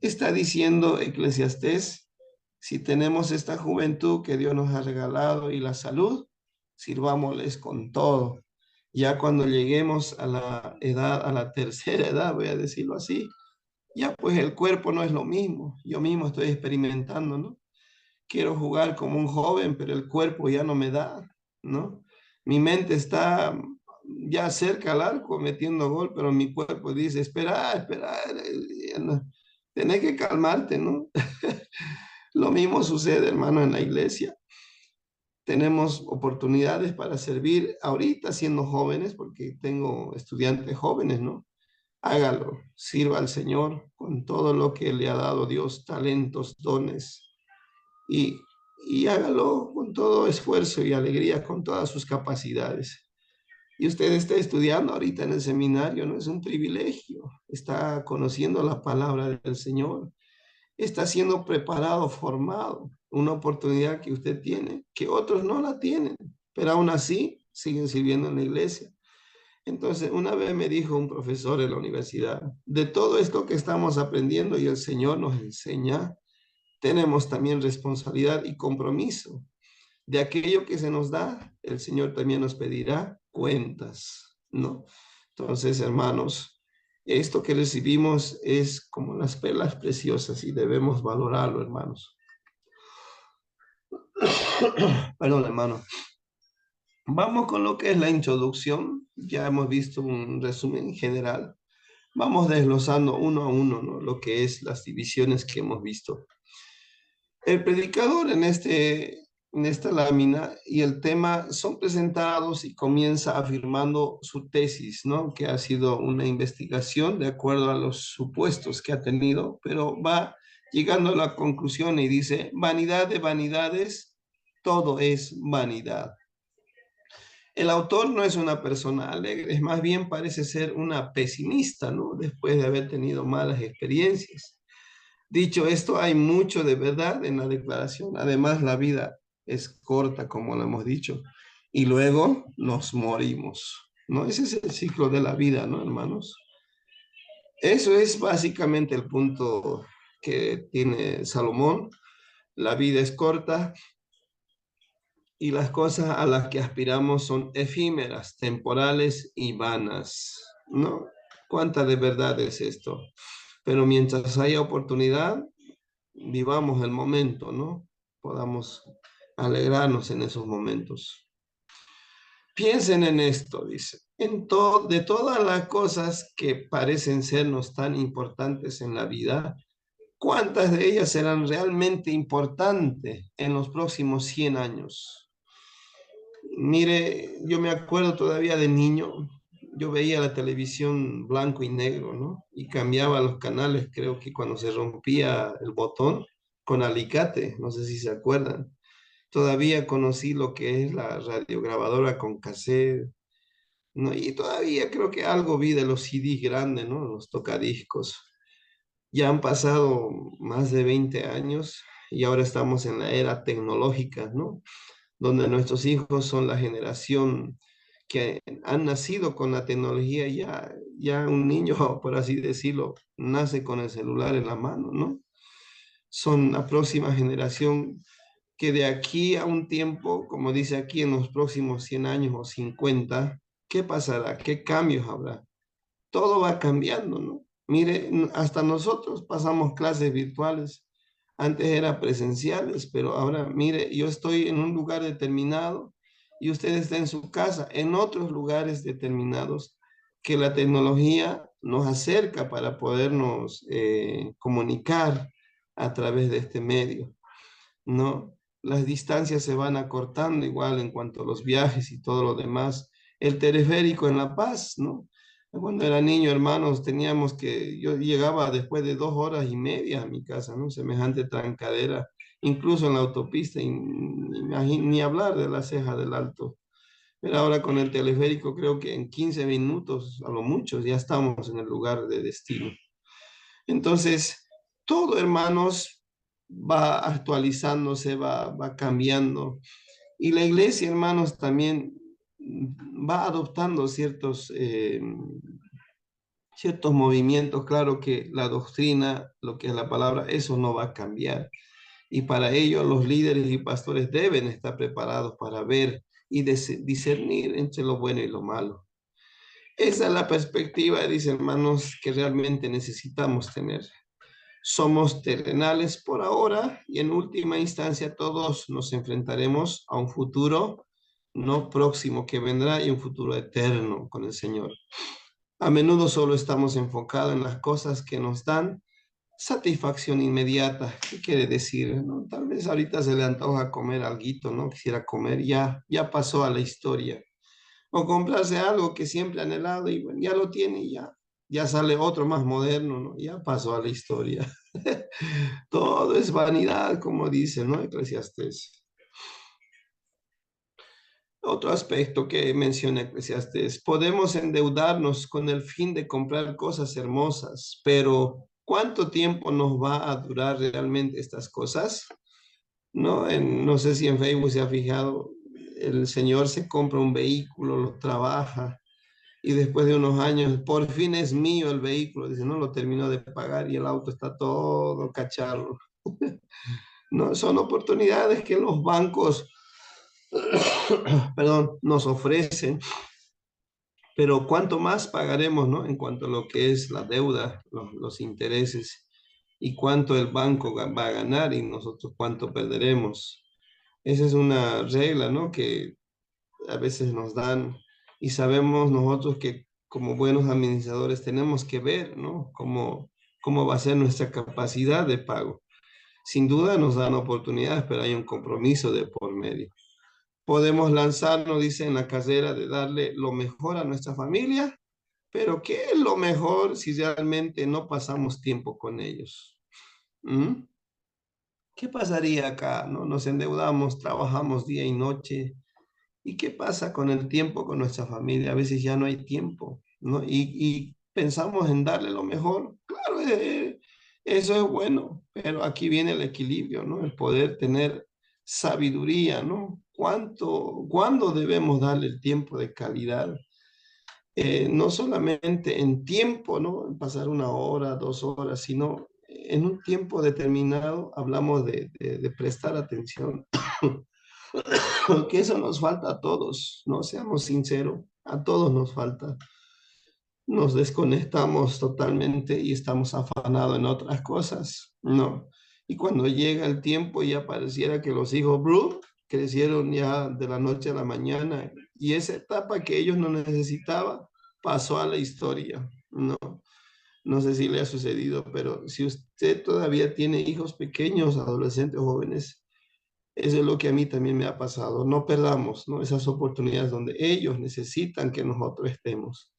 Está diciendo Eclesiastés, si tenemos esta juventud que Dios nos ha regalado y la salud, sirvámosles con todo. Ya cuando lleguemos a la edad, a la tercera edad, voy a decirlo así, ya pues el cuerpo no es lo mismo. Yo mismo estoy experimentando, ¿no? Quiero jugar como un joven, pero el cuerpo ya no me da, ¿no? Mi mente está ya cerca al arco metiendo gol, pero mi cuerpo dice, espera, espera, no. Tenés que calmarte, ¿no? Lo mismo sucede, hermano, en la iglesia. Tenemos oportunidades para servir ahorita siendo jóvenes, porque tengo estudiantes jóvenes, ¿no? Hágalo, sirva al Señor con todo lo que le ha dado Dios, talentos, dones, y, y hágalo con todo esfuerzo y alegría, con todas sus capacidades. Y usted está estudiando ahorita en el seminario, ¿no? Es un privilegio, está conociendo la palabra del Señor. está siendo preparado, formado, una oportunidad que usted tiene, que otros no la tienen, pero aún así siguen sirviendo en la iglesia. Entonces, una vez me dijo un profesor en la universidad, de todo esto que estamos aprendiendo y el Señor nos enseña, tenemos también responsabilidad y compromiso. De aquello que se nos da, el Señor también nos pedirá cuentas, ¿no? Entonces, hermanos, esto que recibimos es como las perlas preciosas y debemos valorarlo, hermanos. Perdón, hermano. Vamos con lo que es la introducción. Ya hemos visto un resumen general. Vamos desglosando uno a uno, ¿no? Lo que es las divisiones que hemos visto. El predicador en esta lámina y el tema son presentados y comienza afirmando su tesis, ¿no? Que ha sido una investigación de acuerdo a los supuestos que ha tenido, pero va llegando a la conclusión y dice, vanidad de vanidades, todo es vanidad. El autor no es una persona alegre, más bien parece ser una pesimista, ¿no? Después de haber tenido malas experiencias. Dicho esto, hay mucho de verdad en la declaración. Además, la vida es corta, como lo hemos dicho, y luego nos morimos, ¿no? Ese es el ciclo de la vida, ¿no, hermanos? Eso es básicamente el punto que tiene Salomón. La vida es corta y las cosas a las que aspiramos son efímeras, temporales y vanas, ¿no? ¿Cuánta de verdad es esto? Pero mientras haya oportunidad, vivamos el momento, ¿no? Podamos alegrarnos en esos momentos. Piensen en esto, dice, de todas las cosas que parecen sernos tan importantes en la vida, ¿cuántas de ellas serán realmente importantes en los próximos 100 años? Mire, yo me acuerdo todavía de niño, yo veía la televisión blanco y negro, ¿no? Y cambiaba los canales, creo que cuando se rompía el botón con alicate, no sé si se acuerdan. Todavía conocí lo que es la radiograbadora con cassette, ¿no? Y todavía creo que algo vi de los CDs grandes, ¿no? Los tocadiscos. Ya han pasado más de 20 años y ahora estamos en la era tecnológica, ¿no? Donde nuestros hijos son la generación que han nacido con la tecnología, ya un niño, por así decirlo, nace con el celular en la mano, ¿no? Son la próxima generación que de aquí a un tiempo, como dice aquí, en los próximos 100 años o 50, ¿qué pasará? ¿Qué cambios habrá? Todo va cambiando, ¿no? Mire, hasta nosotros pasamos clases virtuales. Antes era presenciales, pero ahora, mire, yo estoy en un lugar determinado y usted está en su casa, en otros lugares determinados que la tecnología nos acerca para podernos comunicar a través de este medio, ¿no? Las distancias se van acortando igual en cuanto a los viajes y todo lo demás. El teleférico en La Paz, ¿no? Cuando era niño, hermanos, yo llegaba después de 2 horas y media a mi casa, ¿no? Semejante trancadera, incluso en la autopista, y ni hablar de la Ceja del Alto. Pero ahora con el teleférico creo que en 15 minutos, a lo mucho, ya estamos en el lugar de destino. Entonces, todo, hermanos, va actualizándose, va cambiando. Y la iglesia, hermanos, también va adoptando ciertos movimientos. Claro que la doctrina, lo que es la palabra, eso no va a cambiar. Y para ello los líderes y pastores deben estar preparados para ver y discernir entre lo bueno y lo malo. Esa es la perspectiva, dice hermanos, que realmente necesitamos tener. Somos terrenales por ahora y en última instancia todos nos enfrentaremos a un futuro no próximo que vendrá y un futuro eterno con el Señor. A menudo solo estamos enfocados en las cosas que nos dan satisfacción inmediata. ¿Qué quiere decir? ¿No? Tal vez ahorita se le antoja comer alguito, ¿no? Quisiera comer, ya pasó a la historia. O comprarse algo que siempre ha anhelado y bueno, ya lo tiene y ya sale otro más moderno, ¿no? Ya pasó a la historia. Todo es vanidad, como dice, ¿no? Eclesiastés. Otro aspecto que menciona Eclesiastés, podemos endeudarnos con el fin de comprar cosas hermosas, pero ¿Cuánto tiempo nos va a durar realmente estas cosas? ¿No? No sé si en Facebook se ha fijado, el señor se compra un vehículo, lo trabaja y después de unos años, por fin es mío el vehículo, dice, no, lo terminó de pagar y el auto está todo cacharro. No, son oportunidades que los bancos, perdón, nos ofrecen, pero cuánto más pagaremos, ¿no? En cuanto a lo que es la deuda, los intereses y cuánto el banco va a ganar y nosotros cuánto perderemos. Esa es una regla, ¿no? Que a veces nos dan y sabemos nosotros que como buenos administradores tenemos que ver, ¿no? Cómo va a ser nuestra capacidad de pago. Sin duda nos dan oportunidades, pero hay un compromiso de por medio. Podemos lanzarnos, dice, en la carrera de darle lo mejor a nuestra familia, pero ¿qué es lo mejor si realmente no pasamos tiempo con ellos? ¿Mm? ¿Qué pasaría acá? ¿No? Nos endeudamos, trabajamos día y noche. ¿Y qué pasa con el tiempo con nuestra familia? A veces ya no hay tiempo, ¿no? Y pensamos en darle lo mejor. Claro, eso es bueno, pero aquí viene el equilibrio, ¿no? El poder tener sabiduría, ¿no? ¿Cuándo debemos darle el tiempo de calidad? No solamente en tiempo, ¿no? En pasar una hora, 2 horas, sino en un tiempo determinado hablamos de prestar atención. Que eso nos falta a todos, no seamos sinceros, a todos nos falta. Nos desconectamos totalmente y estamos afanados en otras cosas, no. Y cuando llega el tiempo ya pareciera que los hijos Blue crecieron ya de la noche a la mañana y esa etapa que ellos no necesitaban pasó a la historia, no. No sé si le ha sucedido, pero si usted todavía tiene hijos pequeños, adolescentes o jóvenes, eso es lo que a mí también me ha pasado. No perdamos, ¿no? Esas oportunidades donde ellos necesitan que nosotros estemos.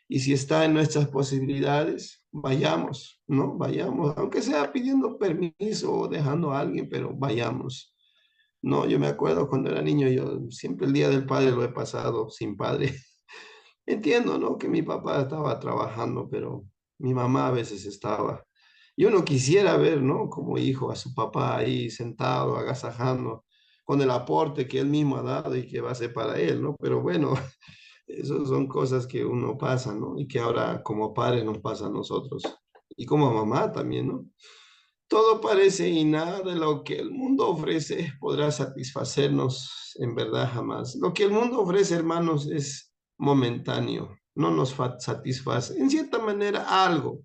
Y si está en nuestras posibilidades, vayamos, ¿no? Vayamos, aunque sea pidiendo permiso o dejando a alguien, pero vayamos. No, yo me acuerdo cuando era niño, yo siempre el Día del Padre lo he pasado sin padre. Entiendo, ¿no? Que mi papá estaba trabajando, pero mi mamá a veces estaba. Yo no quisiera ver, ¿no? Como hijo a su papá ahí sentado, agasajando, con el aporte que él mismo ha dado y que va a ser para él, ¿no? Pero bueno, esas son cosas que uno pasa, ¿no? Y que ahora como padres nos pasa a nosotros. Y como mamá también, ¿no? Todo parece y nada de lo que el mundo ofrece podrá satisfacernos en verdad jamás. Lo que el mundo ofrece, hermanos, es momentáneo, no nos satisface. En cierta manera, algo,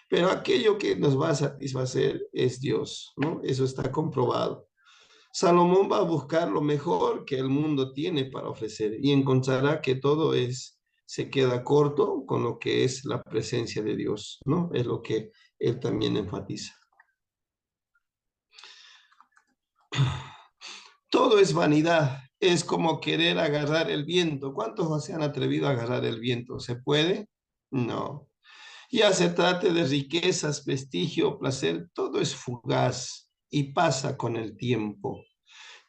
pero aquello que nos va a satisfacer es Dios, ¿no? Eso está comprobado. Salomón va a buscar lo mejor que el mundo tiene para ofrecer y encontrará que todo se queda corto con lo que es la presencia de Dios, ¿no? Es lo que él también enfatiza. Todo es vanidad, es como querer agarrar el viento. ¿Cuántos se han atrevido a agarrar el viento? ¿Se puede? No. Ya se trate de riquezas, prestigio, placer, todo es fugaz y pasa con el tiempo.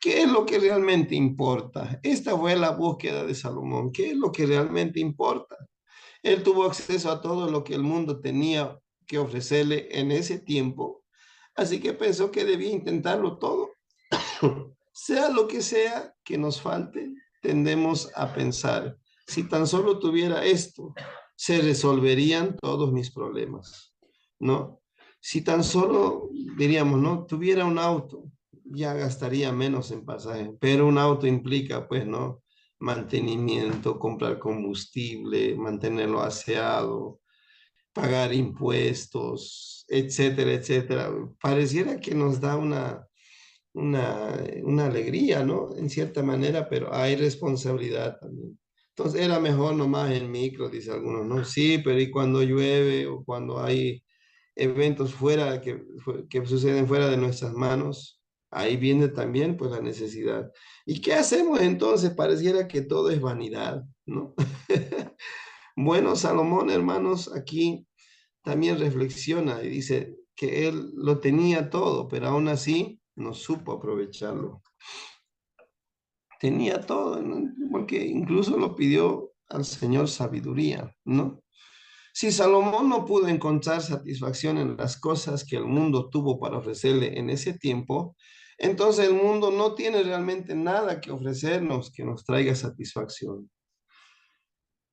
¿Qué es lo que realmente importa? Esta fue la búsqueda de Salomón. ¿Qué es lo que realmente importa? Él tuvo acceso a todo lo que el mundo tenía que ofrecerle en ese tiempo, así que pensó que debía intentarlo todo. Sea lo que sea que nos falte, tendemos a pensar, si tan solo tuviera esto, se resolverían todos mis problemas, ¿no? Si tan solo, diríamos, ¿no? Tuviera un auto, ya gastaría menos en pasaje, pero un auto implica, pues, ¿no? Mantenimiento, comprar combustible, mantenerlo aseado, pagar impuestos, etcétera, etcétera. Pareciera que nos da una alegría, ¿no? En cierta manera, pero hay responsabilidad también. Entonces era mejor nomás en micro, dice algunos, ¿no? Sí, pero ¿y cuando llueve o cuando hay eventos fuera que suceden fuera de nuestras manos? Ahí viene también pues la necesidad. ¿Y qué hacemos entonces? Pareciera que todo es vanidad, ¿no? Bueno, Salomón, hermanos, aquí también reflexiona y dice que él lo tenía todo, pero aún así no supo aprovecharlo. Tenía todo, ¿no? Porque incluso lo pidió al Señor sabiduría, ¿no? Si Salomón no pudo encontrar satisfacción en las cosas que el mundo tuvo para ofrecerle en ese tiempo, entonces el mundo no tiene realmente nada que ofrecernos que nos traiga satisfacción.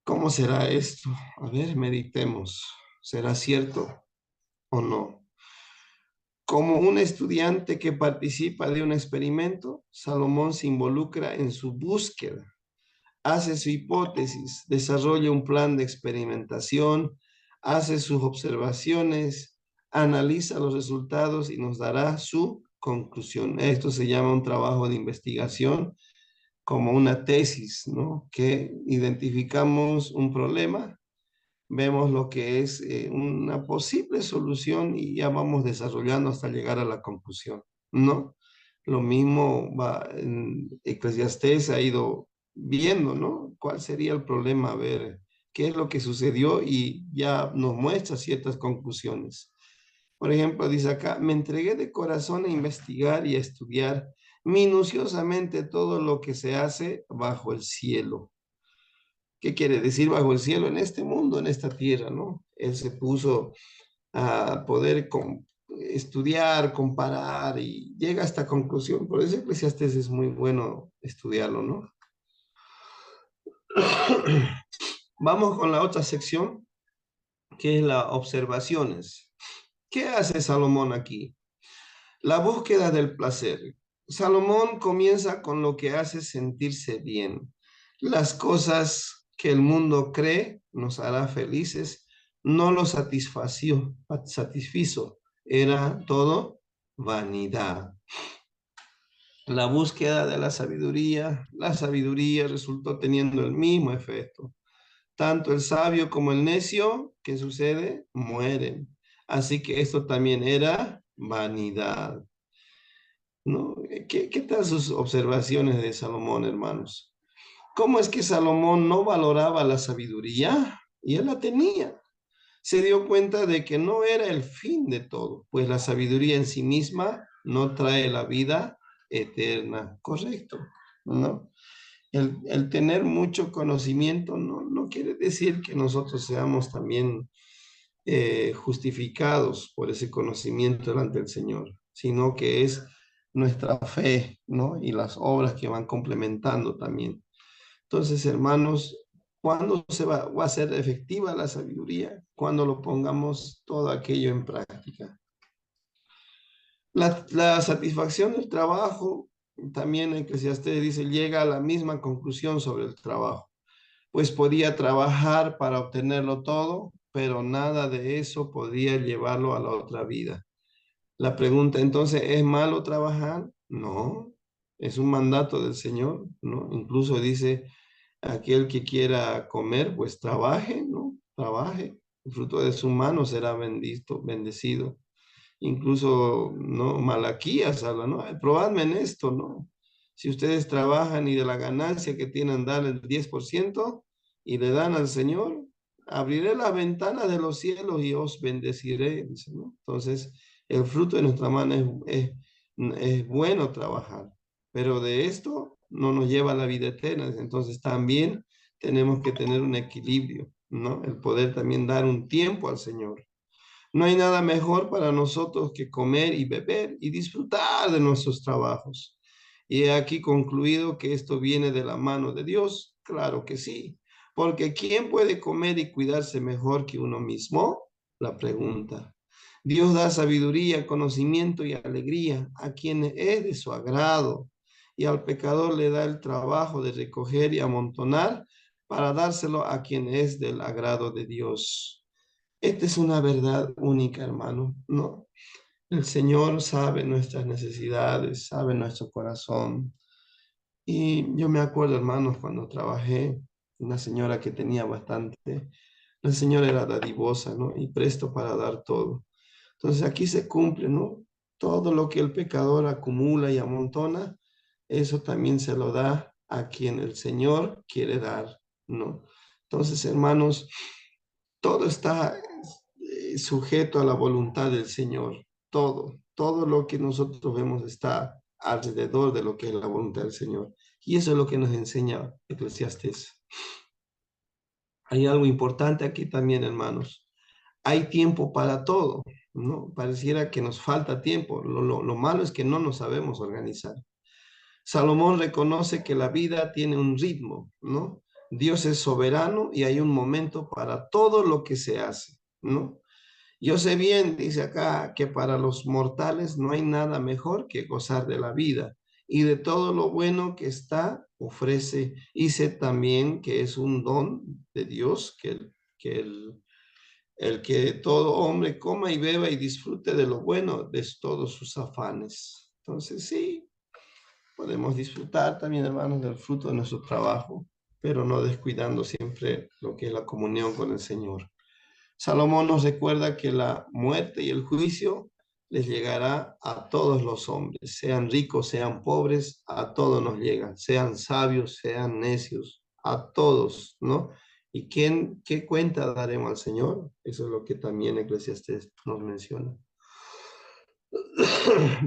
¿Cómo será esto? A ver, meditemos. ¿Será cierto o no? Como un estudiante que participa de un experimento, Salomón se involucra en su búsqueda, hace su hipótesis, desarrolla un plan de experimentación, hace sus observaciones, analiza los resultados y nos dará su conclusión. Esto se llama un trabajo de investigación, como una tesis, ¿no? Que identificamos un problema, vemos lo que es una posible solución y ya vamos desarrollando hasta llegar a la conclusión, ¿no? Lo mismo va en Eclesiastés ha ido viendo, ¿no? ¿Cuál sería el problema? A ver, qué es lo que sucedió y ya nos muestra ciertas conclusiones. Por ejemplo, dice acá, me entregué de corazón a investigar y a estudiar minuciosamente todo lo que se hace bajo el cielo. ¿Qué quiere decir bajo el cielo? En este mundo, en esta tierra, ¿no? Él se puso a poder estudiar, comparar y llega a esta conclusión. Por eso Eclesiastes es muy bueno estudiarlo, ¿no? Vamos con la otra sección, que es las observaciones. ¿Qué hace Salomón aquí? La búsqueda del placer. Salomón comienza con lo que hace sentirse bien. Las cosas que el mundo cree nos hará felices, no lo satisfizo. Era todo vanidad. La búsqueda de la sabiduría resultó teniendo el mismo efecto. Tanto el sabio como el necio, ¿qué sucede? Mueren. Así que esto también era vanidad. ¿No? ¿Qué tal sus observaciones de Salomón, hermanos? ¿Cómo es que Salomón no valoraba la sabiduría? Y él la tenía. Se dio cuenta de que no era el fin de todo, pues la sabiduría en sí misma no trae la vida eterna. Correcto, ¿no? El tener mucho conocimiento no quiere decir que nosotros seamos también justificados por ese conocimiento delante del Señor, sino que es nuestra fe, ¿no? Y las obras que van complementando también. Entonces, hermanos, ¿cuándo va a ser efectiva la sabiduría? Cuando lo pongamos todo aquello en práctica. La satisfacción del trabajo, también Eclesiastés dice, llega a la misma conclusión sobre el trabajo. Pues podía trabajar para obtenerlo todo, pero nada de eso podía llevarlo a la otra vida. La pregunta entonces, ¿es malo trabajar? No, es un mandato del Señor, ¿no? Incluso dice, aquel que quiera comer, pues trabaje, ¿no? Trabaje. El fruto de su mano será bendito, bendecido. Incluso, ¿no? Malaquías habla, ¿no? "Ay, probadme en esto, ¿no? Si ustedes trabajan y de la ganancia que tienen dan el 10% y le dan al Señor, abriré las ventanas de los cielos y os bendeciré", dice, ¿no? Entonces, el fruto de nuestra mano es bueno trabajar, pero de esto no nos lleva a la vida eterna. Entonces, también tenemos que tener un equilibrio, ¿no? El poder también dar un tiempo al Señor. No hay nada mejor para nosotros que comer y beber y disfrutar de nuestros trabajos. Y he aquí concluido que esto viene de la mano de Dios. Claro que sí. Porque ¿quién puede comer y cuidarse mejor que uno mismo? La pregunta. Dios da sabiduría, conocimiento y alegría a quien es de su agrado. Y al pecador le da el trabajo de recoger y amontonar para dárselo a quien es del agrado de Dios. Esta es una verdad única, hermano, ¿no? El Señor sabe nuestras necesidades, sabe nuestro corazón. Y yo me acuerdo, hermanos, cuando trabajé, una señora que tenía bastante, la señora era dadivosa, ¿no? Y presto para dar todo. Entonces aquí se cumple, ¿no? Todo lo que el pecador acumula y amontona, eso también se lo da a quien el Señor quiere dar, ¿no? Entonces, hermanos, todo está sujeto a la voluntad del Señor. Todo lo que nosotros vemos está alrededor de lo que es la voluntad del Señor. Y eso es lo que nos enseña Eclesiastés. Hay algo importante aquí también, hermanos. Hay tiempo para todo, ¿no? Pareciera que nos falta tiempo. Lo malo es que no nos sabemos organizar. Salomón reconoce que la vida tiene un ritmo, ¿no? Dios es soberano y hay un momento para todo lo que se hace, ¿no? Yo sé bien, dice acá, que para los mortales no hay nada mejor que gozar de la vida y de todo lo bueno que está, ofrece. Y sé también que es un don de Dios, el que todo hombre coma y beba y disfrute de lo bueno de todos sus afanes. Entonces, sí, podemos disfrutar también, hermanos, del fruto de nuestro trabajo, pero no descuidando siempre lo que es la comunión con el Señor. Salomón nos recuerda que la muerte y el juicio les llegará a todos los hombres, sean ricos, sean pobres, a todos nos llega, sean sabios, sean necios, a todos, ¿no? ¿Y qué cuenta daremos al Señor? Eso es lo que también Eclesiastés nos menciona.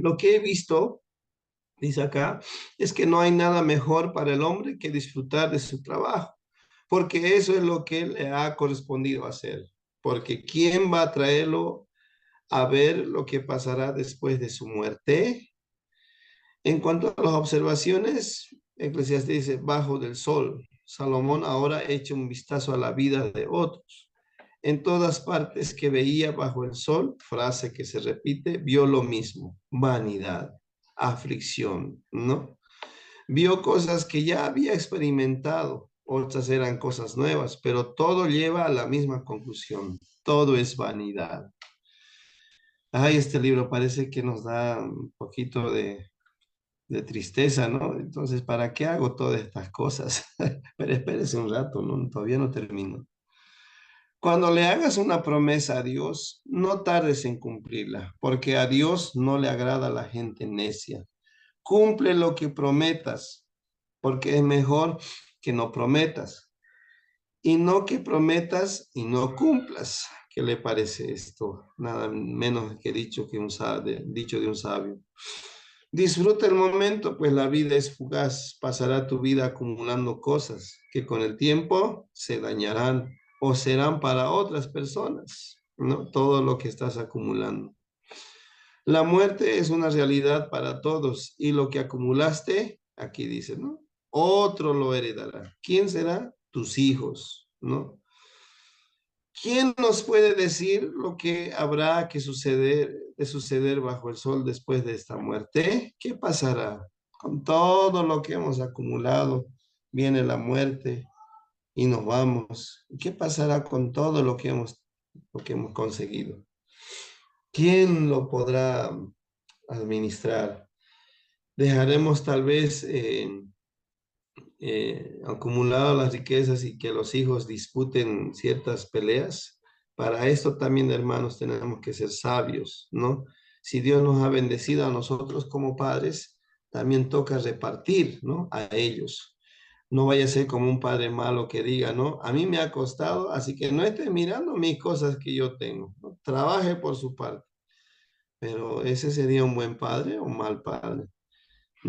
Lo que he visto, dice acá, es que no hay nada mejor para el hombre que disfrutar de su trabajo, porque eso es lo que le ha correspondido hacer. Porque ¿quién va a traerlo a ver lo que pasará después de su muerte? En cuanto a las observaciones, Eclesiastés dice, bajo del sol. Salomón ahora echa un vistazo a la vida de otros. En todas partes que veía bajo el sol, frase que se repite, vio lo mismo, vanidad, aflicción, ¿no? Vio cosas que ya había experimentado, otras eran cosas nuevas, pero todo lleva a la misma conclusión, todo es vanidad. Ay, este libro parece que nos da un poquito de tristeza, ¿no? Entonces, ¿para qué hago todas estas cosas? Pero espérese un rato, ¿no? Todavía no termino. Cuando le hagas una promesa a Dios, no tardes en cumplirla, porque a Dios no le agrada la gente necia. Cumple lo que prometas, porque es mejor que no prometas, y no que prometas y no cumplas. ¿Qué le parece esto? Nada menos que dicho de un sabio. Disfruta el momento, pues la vida es fugaz. Pasará tu vida acumulando cosas que con el tiempo se dañarán o serán para otras personas, ¿no? Todo lo que estás acumulando. La muerte es una realidad para todos y lo que acumulaste, aquí dice, ¿no? Otro lo heredará. ¿Quién será? Tus hijos, ¿no? ¿Quién nos puede decir lo que habrá de suceder bajo el sol después de esta muerte? ¿Qué pasará? Con todo lo que hemos acumulado, viene la muerte y nos vamos. ¿Qué pasará con todo lo que hemos conseguido? ¿Quién lo podrá administrar? Dejaremos tal vez acumulado las riquezas y que los hijos disputen ciertas peleas. Para esto también, hermanos, tenemos que ser sabios, ¿no? Si Dios nos ha bendecido a nosotros como padres, también toca repartir, ¿no? A ellos. No vaya a ser como un padre malo que diga, ¿no? A mí me ha costado, así que no esté mirando mis cosas que yo tengo, ¿no? Trabaje por su parte. Pero ese sería un buen padre o un mal padre.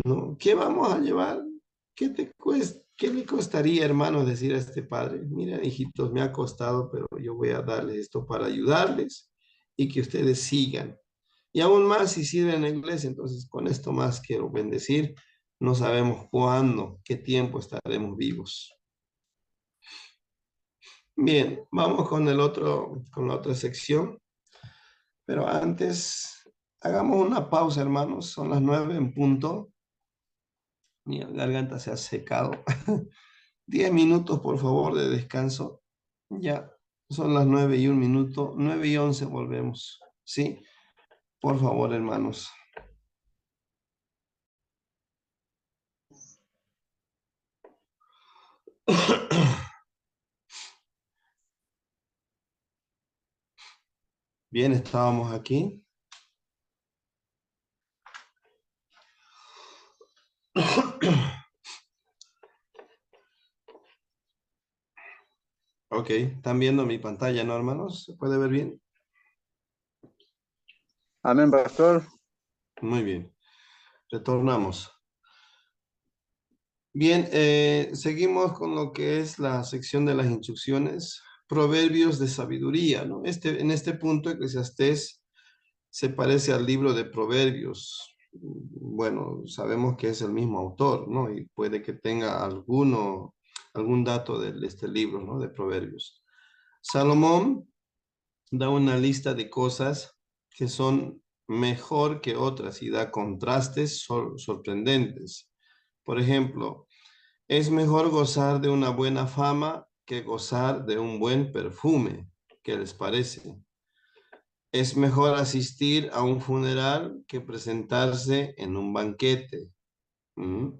¿No? ¿Qué vamos a llevar? ¿Qué le costaría, hermanos, decir a este padre? Mira, hijitos, me ha costado, pero yo voy a darles esto para ayudarles y que ustedes sigan. Y aún más si sirven en la iglesia, entonces con esto más quiero bendecir. No sabemos cuándo, qué tiempo estaremos vivos. Bien, vamos con la otra sección, pero antes hagamos una pausa, hermanos. Son las 9 en punto. Mi garganta se ha secado. 10 minutos, por favor, de descanso. Ya, son las 9:01, 9:11 volvemos. ¿Sí? Por favor, hermanos. Bien, estábamos aquí. Ok, están viendo mi pantalla, ¿no, hermanos? ¿Se puede ver bien? Amén, pastor. Muy bien. Retornamos. Bien, seguimos con lo que es la sección de las instrucciones, proverbios de sabiduría, ¿no? En este punto, Eclesiastés se parece al libro de Proverbios. Bueno, sabemos que es el mismo autor, ¿no? Y puede que tenga algún dato de este libro, ¿no? De Proverbios. Salomón da una lista de cosas que son mejor que otras y da contrastes sorprendentes. Por ejemplo, es mejor gozar de una buena fama que gozar de un buen perfume. ¿Qué les parece? Es mejor asistir a un funeral que presentarse en un banquete. ¿Mm?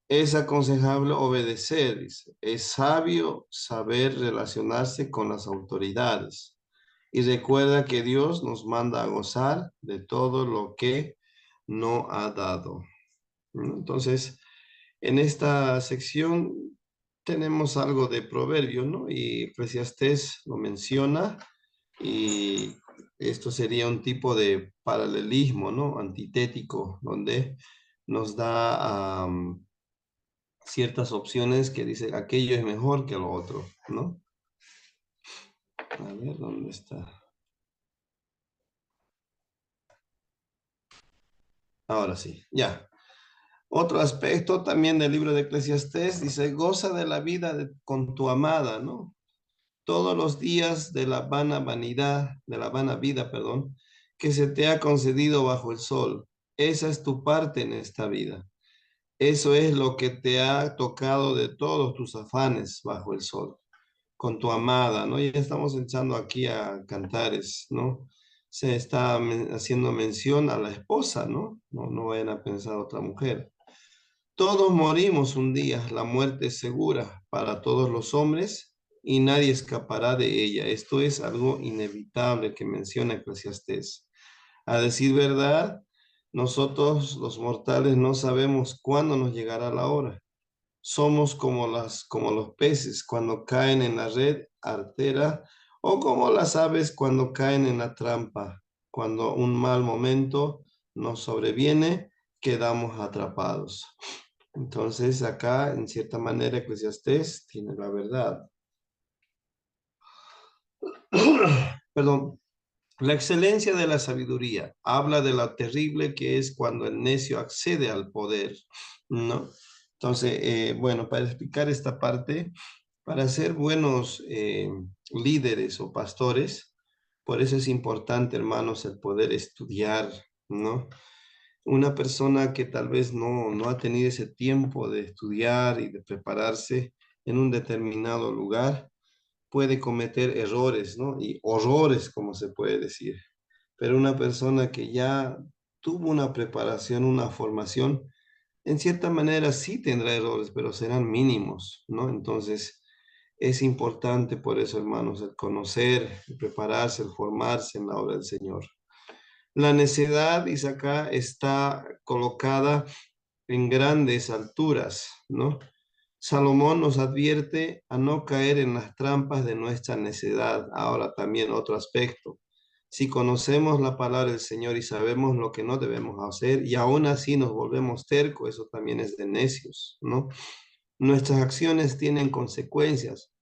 Es aconsejable obedecer, dice. Es sabio saber relacionarse con las autoridades. Y recuerda que Dios nos manda a gozar de todo lo que no ha dado. ¿Mm? Entonces, en esta sección tenemos algo de proverbio, ¿no? Y Eclesiastés lo menciona y esto sería un tipo de paralelismo, ¿no? Antitético, donde nos da ciertas opciones que dice aquello es mejor que lo otro, ¿no? A ver, ¿dónde está? Ahora sí, ya. Otro aspecto también del libro de Eclesiastés dice, goza de la vida con tu amada, ¿no? Todos los días de la vana vanidad, de la vana vida, perdón, que se te ha concedido bajo el sol. Esa es tu parte en esta vida. Eso es lo que te ha tocado de todos tus afanes bajo el sol, con tu amada, ¿no? Ya estamos echando aquí a cantares, ¿no? Se está haciendo mención a la esposa, ¿no? No, no vayan a pensar otra mujer. Todos morimos un día, la muerte es segura para todos los hombres y nadie escapará de ella. Esto es algo inevitable que menciona Eclesiastés. A decir verdad, nosotros los mortales no sabemos cuándo nos llegará la hora. Somos como los peces cuando caen en la red artera o como las aves cuando caen en la trampa. Cuando un mal momento nos sobreviene, quedamos atrapados. Entonces, acá, en cierta manera, Eclesiastés tiene la verdad. Perdón. La excelencia de la sabiduría habla de lo terrible que es cuando el necio accede al poder, ¿no? Entonces, bueno, para explicar esta parte, para ser buenos líderes o pastores, por eso es importante, hermanos, el poder estudiar, ¿no? Una persona que tal vez no ha tenido ese tiempo de estudiar y de prepararse en un determinado lugar, puede cometer errores, ¿no? Y horrores, como se puede decir. Pero una persona que ya tuvo una preparación, una formación, en cierta manera sí tendrá errores, pero serán mínimos, ¿no? Entonces, es importante por eso, hermanos, el conocer, el prepararse, el formarse en la obra del Señor. La necedad, dice acá, está colocada en grandes alturas, ¿no? Salomón nos advierte a no caer en las trampas de nuestra necedad. Ahora también otro aspecto. Si conocemos la palabra del Señor y sabemos lo que no debemos hacer y aún así nos volvemos tercos, eso también es de necios, ¿no? Nuestras acciones tienen consecuencias,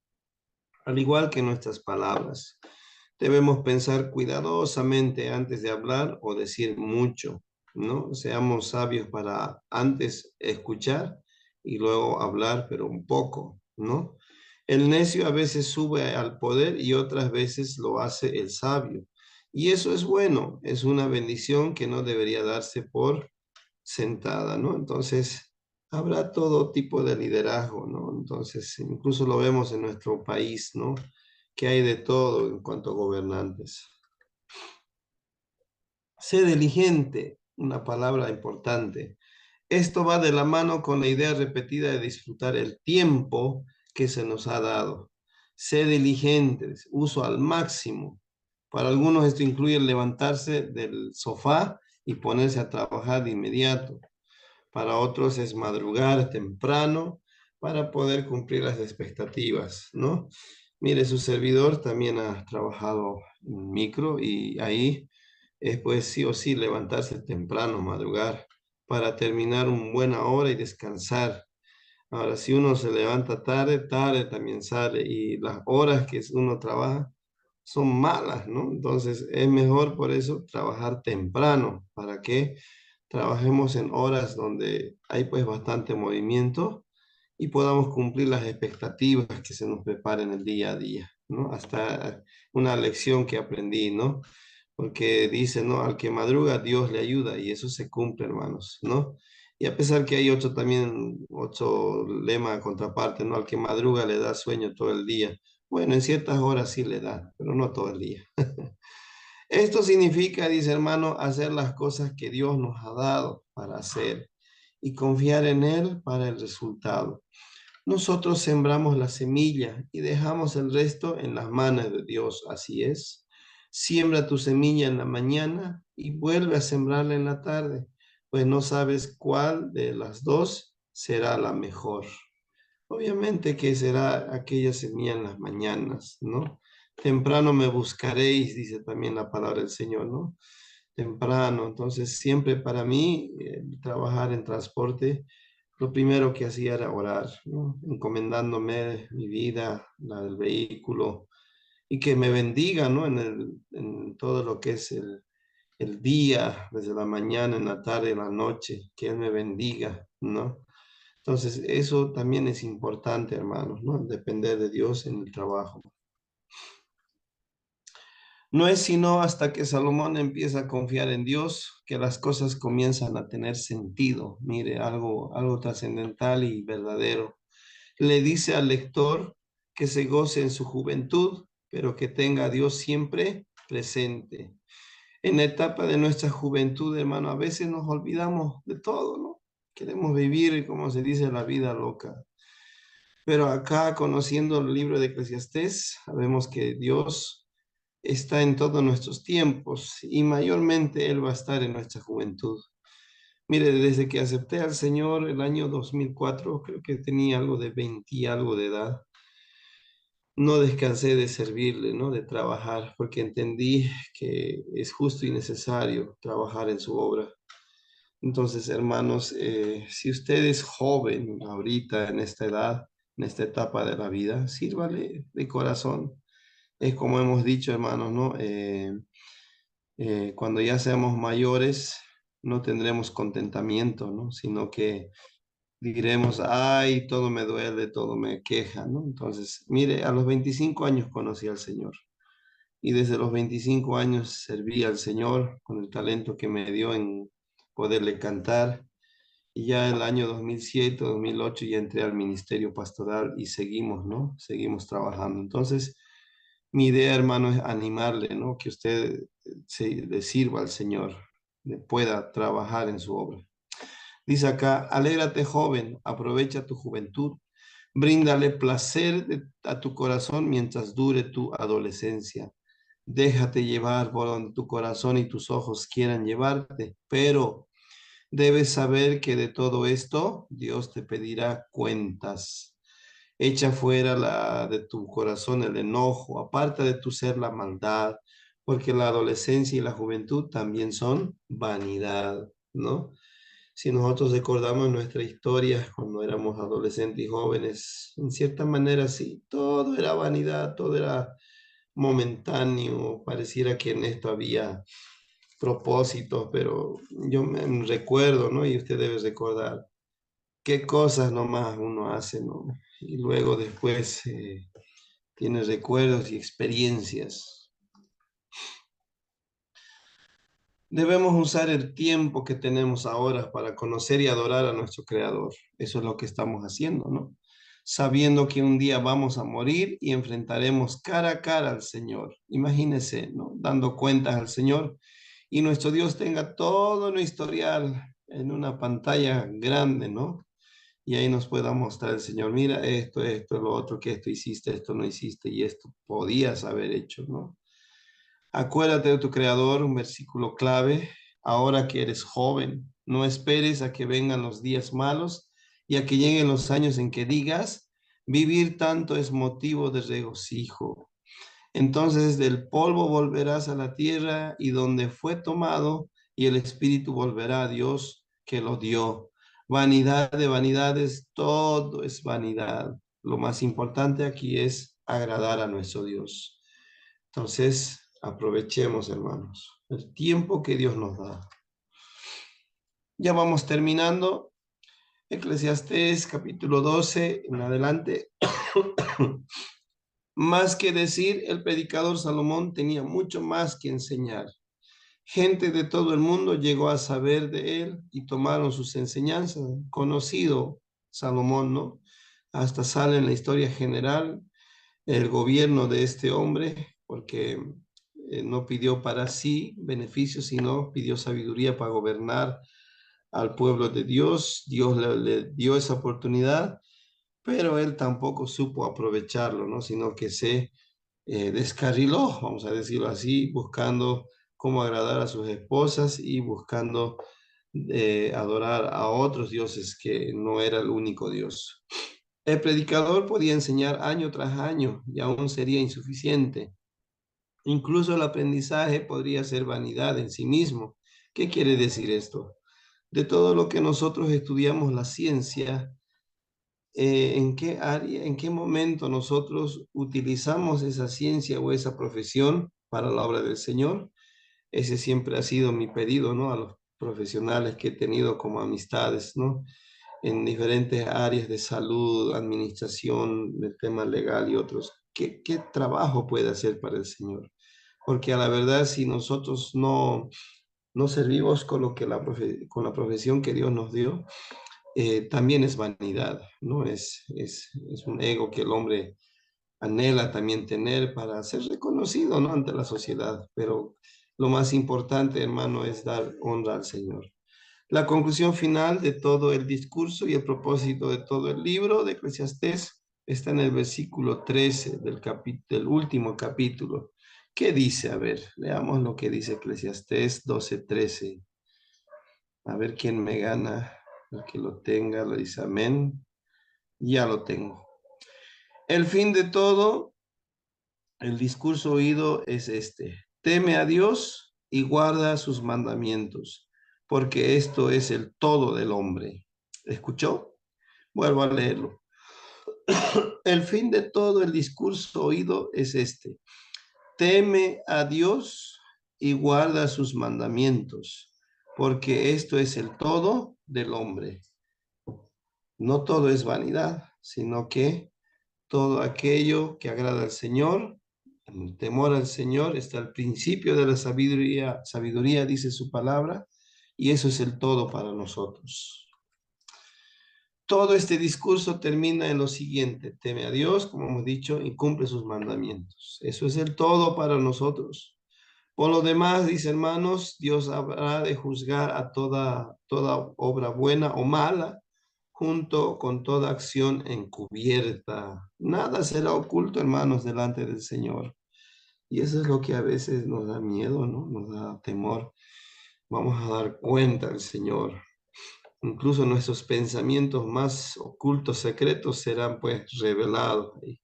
al igual que nuestras palabras. Debemos pensar cuidadosamente antes de hablar o decir mucho, ¿no? Seamos sabios para antes escuchar y luego hablar, pero un poco, ¿no? El necio a veces sube al poder y otras veces lo hace el sabio. Y eso es bueno, es una bendición que no debería darse por sentada, ¿no? Entonces, habrá todo tipo de liderazgo, ¿no? Entonces, incluso lo vemos en nuestro país, ¿no? Que hay de todo en cuanto a gobernantes. Sé diligente, una palabra importante. Esto va de la mano con la idea repetida de disfrutar el tiempo que se nos ha dado. Sé diligentes, uso al máximo. Para algunos esto incluye levantarse del sofá y ponerse a trabajar de inmediato. Para otros es madrugar temprano para poder cumplir las expectativas, ¿no? Mire, su servidor también ha trabajado en micro y ahí es pues sí o sí levantarse temprano, madrugar, para terminar una buena hora y descansar. Ahora, si uno se levanta tarde, tarde también sale y las horas que uno trabaja son malas, ¿no? Entonces es mejor por eso trabajar temprano, para que trabajemos en horas donde hay pues bastante movimiento y podamos cumplir las expectativas que se nos preparen el día a día, ¿no? Hasta una lección que aprendí, ¿no? Porque dice, ¿no? Al que madruga, Dios le ayuda y eso se cumple, hermanos, ¿no? Y a pesar que hay otro también, otro lema contraparte, ¿no? Al que madruga le da sueño todo el día. Bueno, en ciertas horas sí le da, pero no todo el día. Esto significa, dice hermano, hacer las cosas que Dios nos ha dado para hacer y confiar en Él para el resultado. Nosotros sembramos la semilla y dejamos el resto en las manos de Dios, así es. Siembra tu semilla en la mañana y vuelve a sembrarla en la tarde, pues no sabes cuál de las dos será la mejor. Obviamente que será aquella semilla en las mañanas, ¿no? Temprano me buscaréis, dice también la palabra del Señor, ¿no? Temprano. Entonces, siempre para mí, trabajar en transporte, lo primero que hacía era orar, ¿no? Encomendándome mi vida, la del vehículo, y que me bendiga, ¿no? En todo lo que es el día, desde la mañana, en la tarde, en la noche, que Él me bendiga, ¿no? Entonces, eso también es importante, hermanos, ¿no? Depender de Dios en el trabajo. No es sino hasta que Salomón empieza a confiar en Dios que las cosas comienzan a tener sentido. Mire, algo trascendental y verdadero. Le dice al lector que se goce en su juventud, pero que tenga a Dios siempre presente. En la etapa de nuestra juventud, hermano, a veces nos olvidamos de todo, ¿no? Queremos vivir, como se dice, la vida loca. Pero acá, conociendo el libro de Eclesiastés, sabemos que Dios está en todos nuestros tiempos y mayormente Él va a estar en nuestra juventud. Mire, desde que acepté al Señor el año 2004, creo que tenía algo de 20 y algo de edad, no descansé de servirle, ¿no? De trabajar, porque entendí que es justo y necesario trabajar en su obra. Entonces, hermanos, si usted es joven ahorita en esta edad, en esta etapa de la vida, sírvale de corazón. Es como hemos dicho, hermanos, ¿no? Cuando ya seamos mayores, no tendremos contentamiento, ¿no? Sino que diremos, ay, todo me duele, todo me queja, ¿no? Entonces, mire, a los 25 años conocí al Señor y desde los 25 años serví al Señor con el talento que me dio en poderle cantar. Y ya el año 2007, 2008 ya entré al ministerio pastoral y seguimos, ¿no? Seguimos trabajando. Entonces, mi idea, hermano, es animarle, ¿no? Que usted le sirva al Señor, le pueda trabajar en su obra. Dice acá, alégrate joven, aprovecha tu juventud, bríndale placer a tu corazón mientras dure tu adolescencia. Déjate llevar por donde tu corazón y tus ojos quieran llevarte, pero debes saber que de todo esto Dios te pedirá cuentas. Echa fuera de tu corazón el enojo, aparta de tu ser la maldad, porque la adolescencia y la juventud también son vanidad, ¿no? Si nosotros recordamos nuestra historia cuando éramos adolescentes y jóvenes, en cierta manera sí, todo era vanidad, todo era momentáneo, pareciera que en esto había propósitos, pero yo me recuerdo, ¿no? Y usted debe recordar qué cosas nomás uno hace, ¿no? Y luego después tiene recuerdos y experiencias. Debemos usar el tiempo que tenemos ahora para conocer y adorar a nuestro Creador. Eso es lo que estamos haciendo, ¿no? Sabiendo que un día vamos a morir y enfrentaremos cara a cara al Señor. Imagínese, ¿no? Dando cuentas al Señor y nuestro Dios tenga todo nuestro historial en una pantalla grande, ¿no? Y ahí nos pueda mostrar el Señor, mira esto, lo otro, que esto hiciste, esto no hiciste y esto podías haber hecho, ¿no? Acuérdate de tu Creador, un versículo clave, ahora que eres joven, no esperes a que vengan los días malos y a que lleguen los años en que digas, vivir tanto es motivo de regocijo. Entonces del polvo volverás a la tierra y donde fue tomado y el espíritu volverá a Dios que lo dio. Vanidad de vanidades, todo es vanidad. Lo más importante aquí es agradar a nuestro Dios. Entonces, aprovechemos, hermanos, el tiempo que Dios nos da. Ya vamos terminando. Eclesiastés capítulo 12 en adelante. Más que decir, el predicador Salomón tenía mucho más que enseñar. Gente de todo el mundo llegó a saber de él y tomaron sus enseñanzas. Conocido Salomón, ¿no? Hasta sale en la historia general el gobierno de este hombre, porque no pidió para sí beneficios, sino pidió sabiduría para gobernar al pueblo de Dios. Dios le dio esa oportunidad, pero él tampoco supo aprovecharlo, ¿no? Sino que se descarriló, vamos a decirlo así, buscando cómo agradar a sus esposas y buscando adorar a otros dioses que no era el único Dios. El predicador podía enseñar año tras año y aún sería insuficiente. Incluso el aprendizaje podría ser vanidad en sí mismo. ¿Qué quiere decir esto? De todo lo que nosotros estudiamos la ciencia, ¿en qué área, en qué momento nosotros utilizamos esa ciencia o esa profesión para la obra del Señor? Ese siempre ha sido mi pedido, ¿no? A los profesionales que he tenido como amistades, ¿no? En diferentes áreas de salud, administración, del tema legal y otros. ¿Qué trabajo puede hacer para el Señor? Porque a la verdad, si nosotros no servimos con lo que con la profesión que Dios nos dio, también es vanidad, ¿no? Es un ego que el hombre anhela también tener para ser reconocido, ¿no? Ante la sociedad. Pero lo más importante, hermano, es dar honra al Señor. La conclusión final de todo el discurso y el propósito de todo el libro de Eclesiastés está en el versículo 13 del último capítulo. ¿Qué dice? A ver, leamos lo que dice Eclesiastés 12:13. A ver quién me gana. El que lo tenga, lo dice amén. Ya lo tengo. El fin de todo, el discurso oído es este. Teme a Dios y guarda sus mandamientos, porque esto es el todo del hombre. ¿Escuchó? Vuelvo a leerlo. El fin de todo el discurso oído es este. Teme a Dios y guarda sus mandamientos, porque esto es el todo del hombre. No todo es vanidad, sino que todo aquello que agrada al Señor, en el temor al Señor está el principio de la sabiduría, sabiduría dice su palabra, y eso es el todo para nosotros. Todo este discurso termina en lo siguiente: teme a Dios, como hemos dicho, y cumple sus mandamientos. Eso es el todo para nosotros. Por lo demás, dice hermanos, Dios habrá de juzgar a toda obra buena o mala, junto con toda acción encubierta. Nada será oculto, hermanos, delante del Señor. Y eso es lo que a veces nos da miedo, ¿no? Nos da temor. Vamos a dar cuenta al Señor. Incluso nuestros pensamientos más ocultos, secretos, serán pues revelados ahí.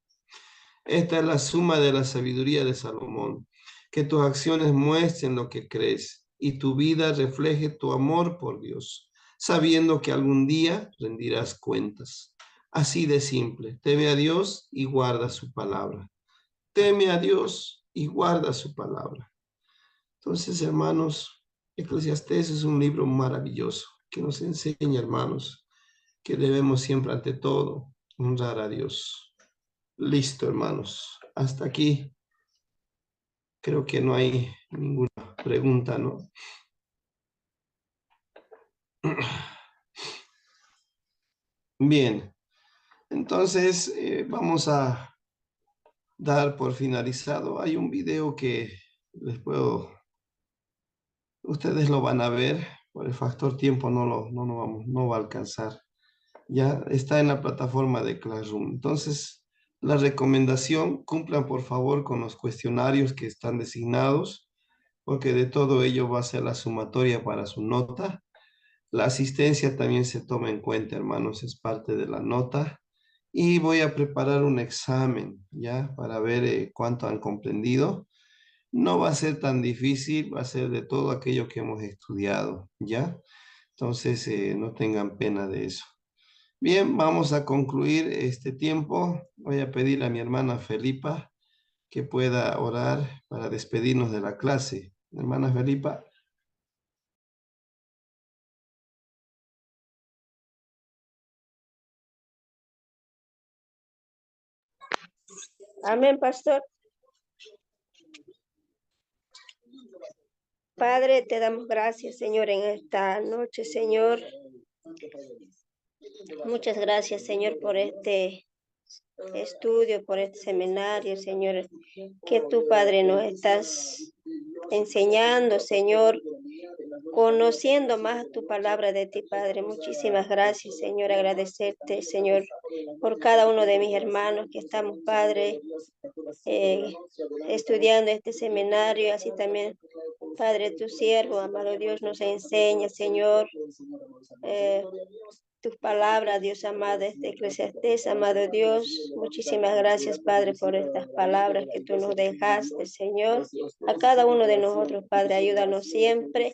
Esta es la suma de la sabiduría de Salomón. Que tus acciones muestren lo que crees y tu vida refleje tu amor por Dios, sabiendo que algún día rendirás cuentas. Así de simple. Teme a Dios y guarda su palabra. Teme a Dios y guarda su palabra. Entonces, hermanos, Eclesiastés es un libro maravilloso que nos enseña, hermanos, que debemos siempre ante todo honrar a Dios. Listo, hermanos. Hasta aquí. Creo que no hay ninguna pregunta, ¿no? Bien, entonces vamos a dar por finalizado. Hay un video que les puedo, ustedes lo van a ver, por el factor tiempo no va a alcanzar. Ya está en la plataforma de Classroom. Entonces, la recomendación, cumplan por favor con los cuestionarios que están designados, porque de todo ello va a ser la sumatoria para su nota. La asistencia también se toma en cuenta, hermanos, es parte de la nota. Y voy a preparar un examen, ¿ya? Para ver cuánto han comprendido. No va a ser tan difícil, va a ser de todo aquello que hemos estudiado, ¿ya? Entonces, no tengan pena de eso. Bien, vamos a concluir este tiempo. Voy a pedirle a mi hermana Felipa que pueda orar para despedirnos de la clase. Hermana Felipa. Amén, pastor. Padre, te damos gracias, Señor, en esta noche, Señor. Muchas gracias, Señor, por este estudio, por este seminario, Señor, que tú, Padre, nos estás enseñando, Señor, conociendo más tu palabra de ti, Padre. Muchísimas gracias, Señor, agradecerte, Señor, por cada uno de mis hermanos que estamos, Padre, estudiando este seminario, así también, Padre, tu siervo, amado Dios, nos enseña, Señor, tus palabras, Dios amado, este Eclesiastés, amado Dios. Muchísimas gracias, Padre, por estas palabras que tú nos dejaste, Señor. A cada uno de nosotros, Padre, ayúdanos siempre.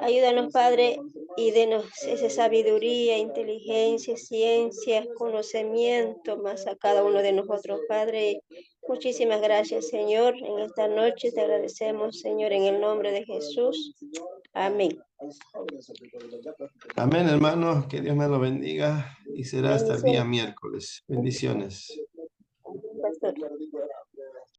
Ayúdanos, Padre, y denos esa sabiduría, inteligencia, ciencia, conocimiento más a cada uno de nosotros, Padre. Muchísimas gracias, Señor. En esta noche te agradecemos, Señor, en el nombre de Jesús. Amén. Amén, hermano. Que Dios me lo bendiga y será hasta el día Bendiciones. miércoles. Bendiciones.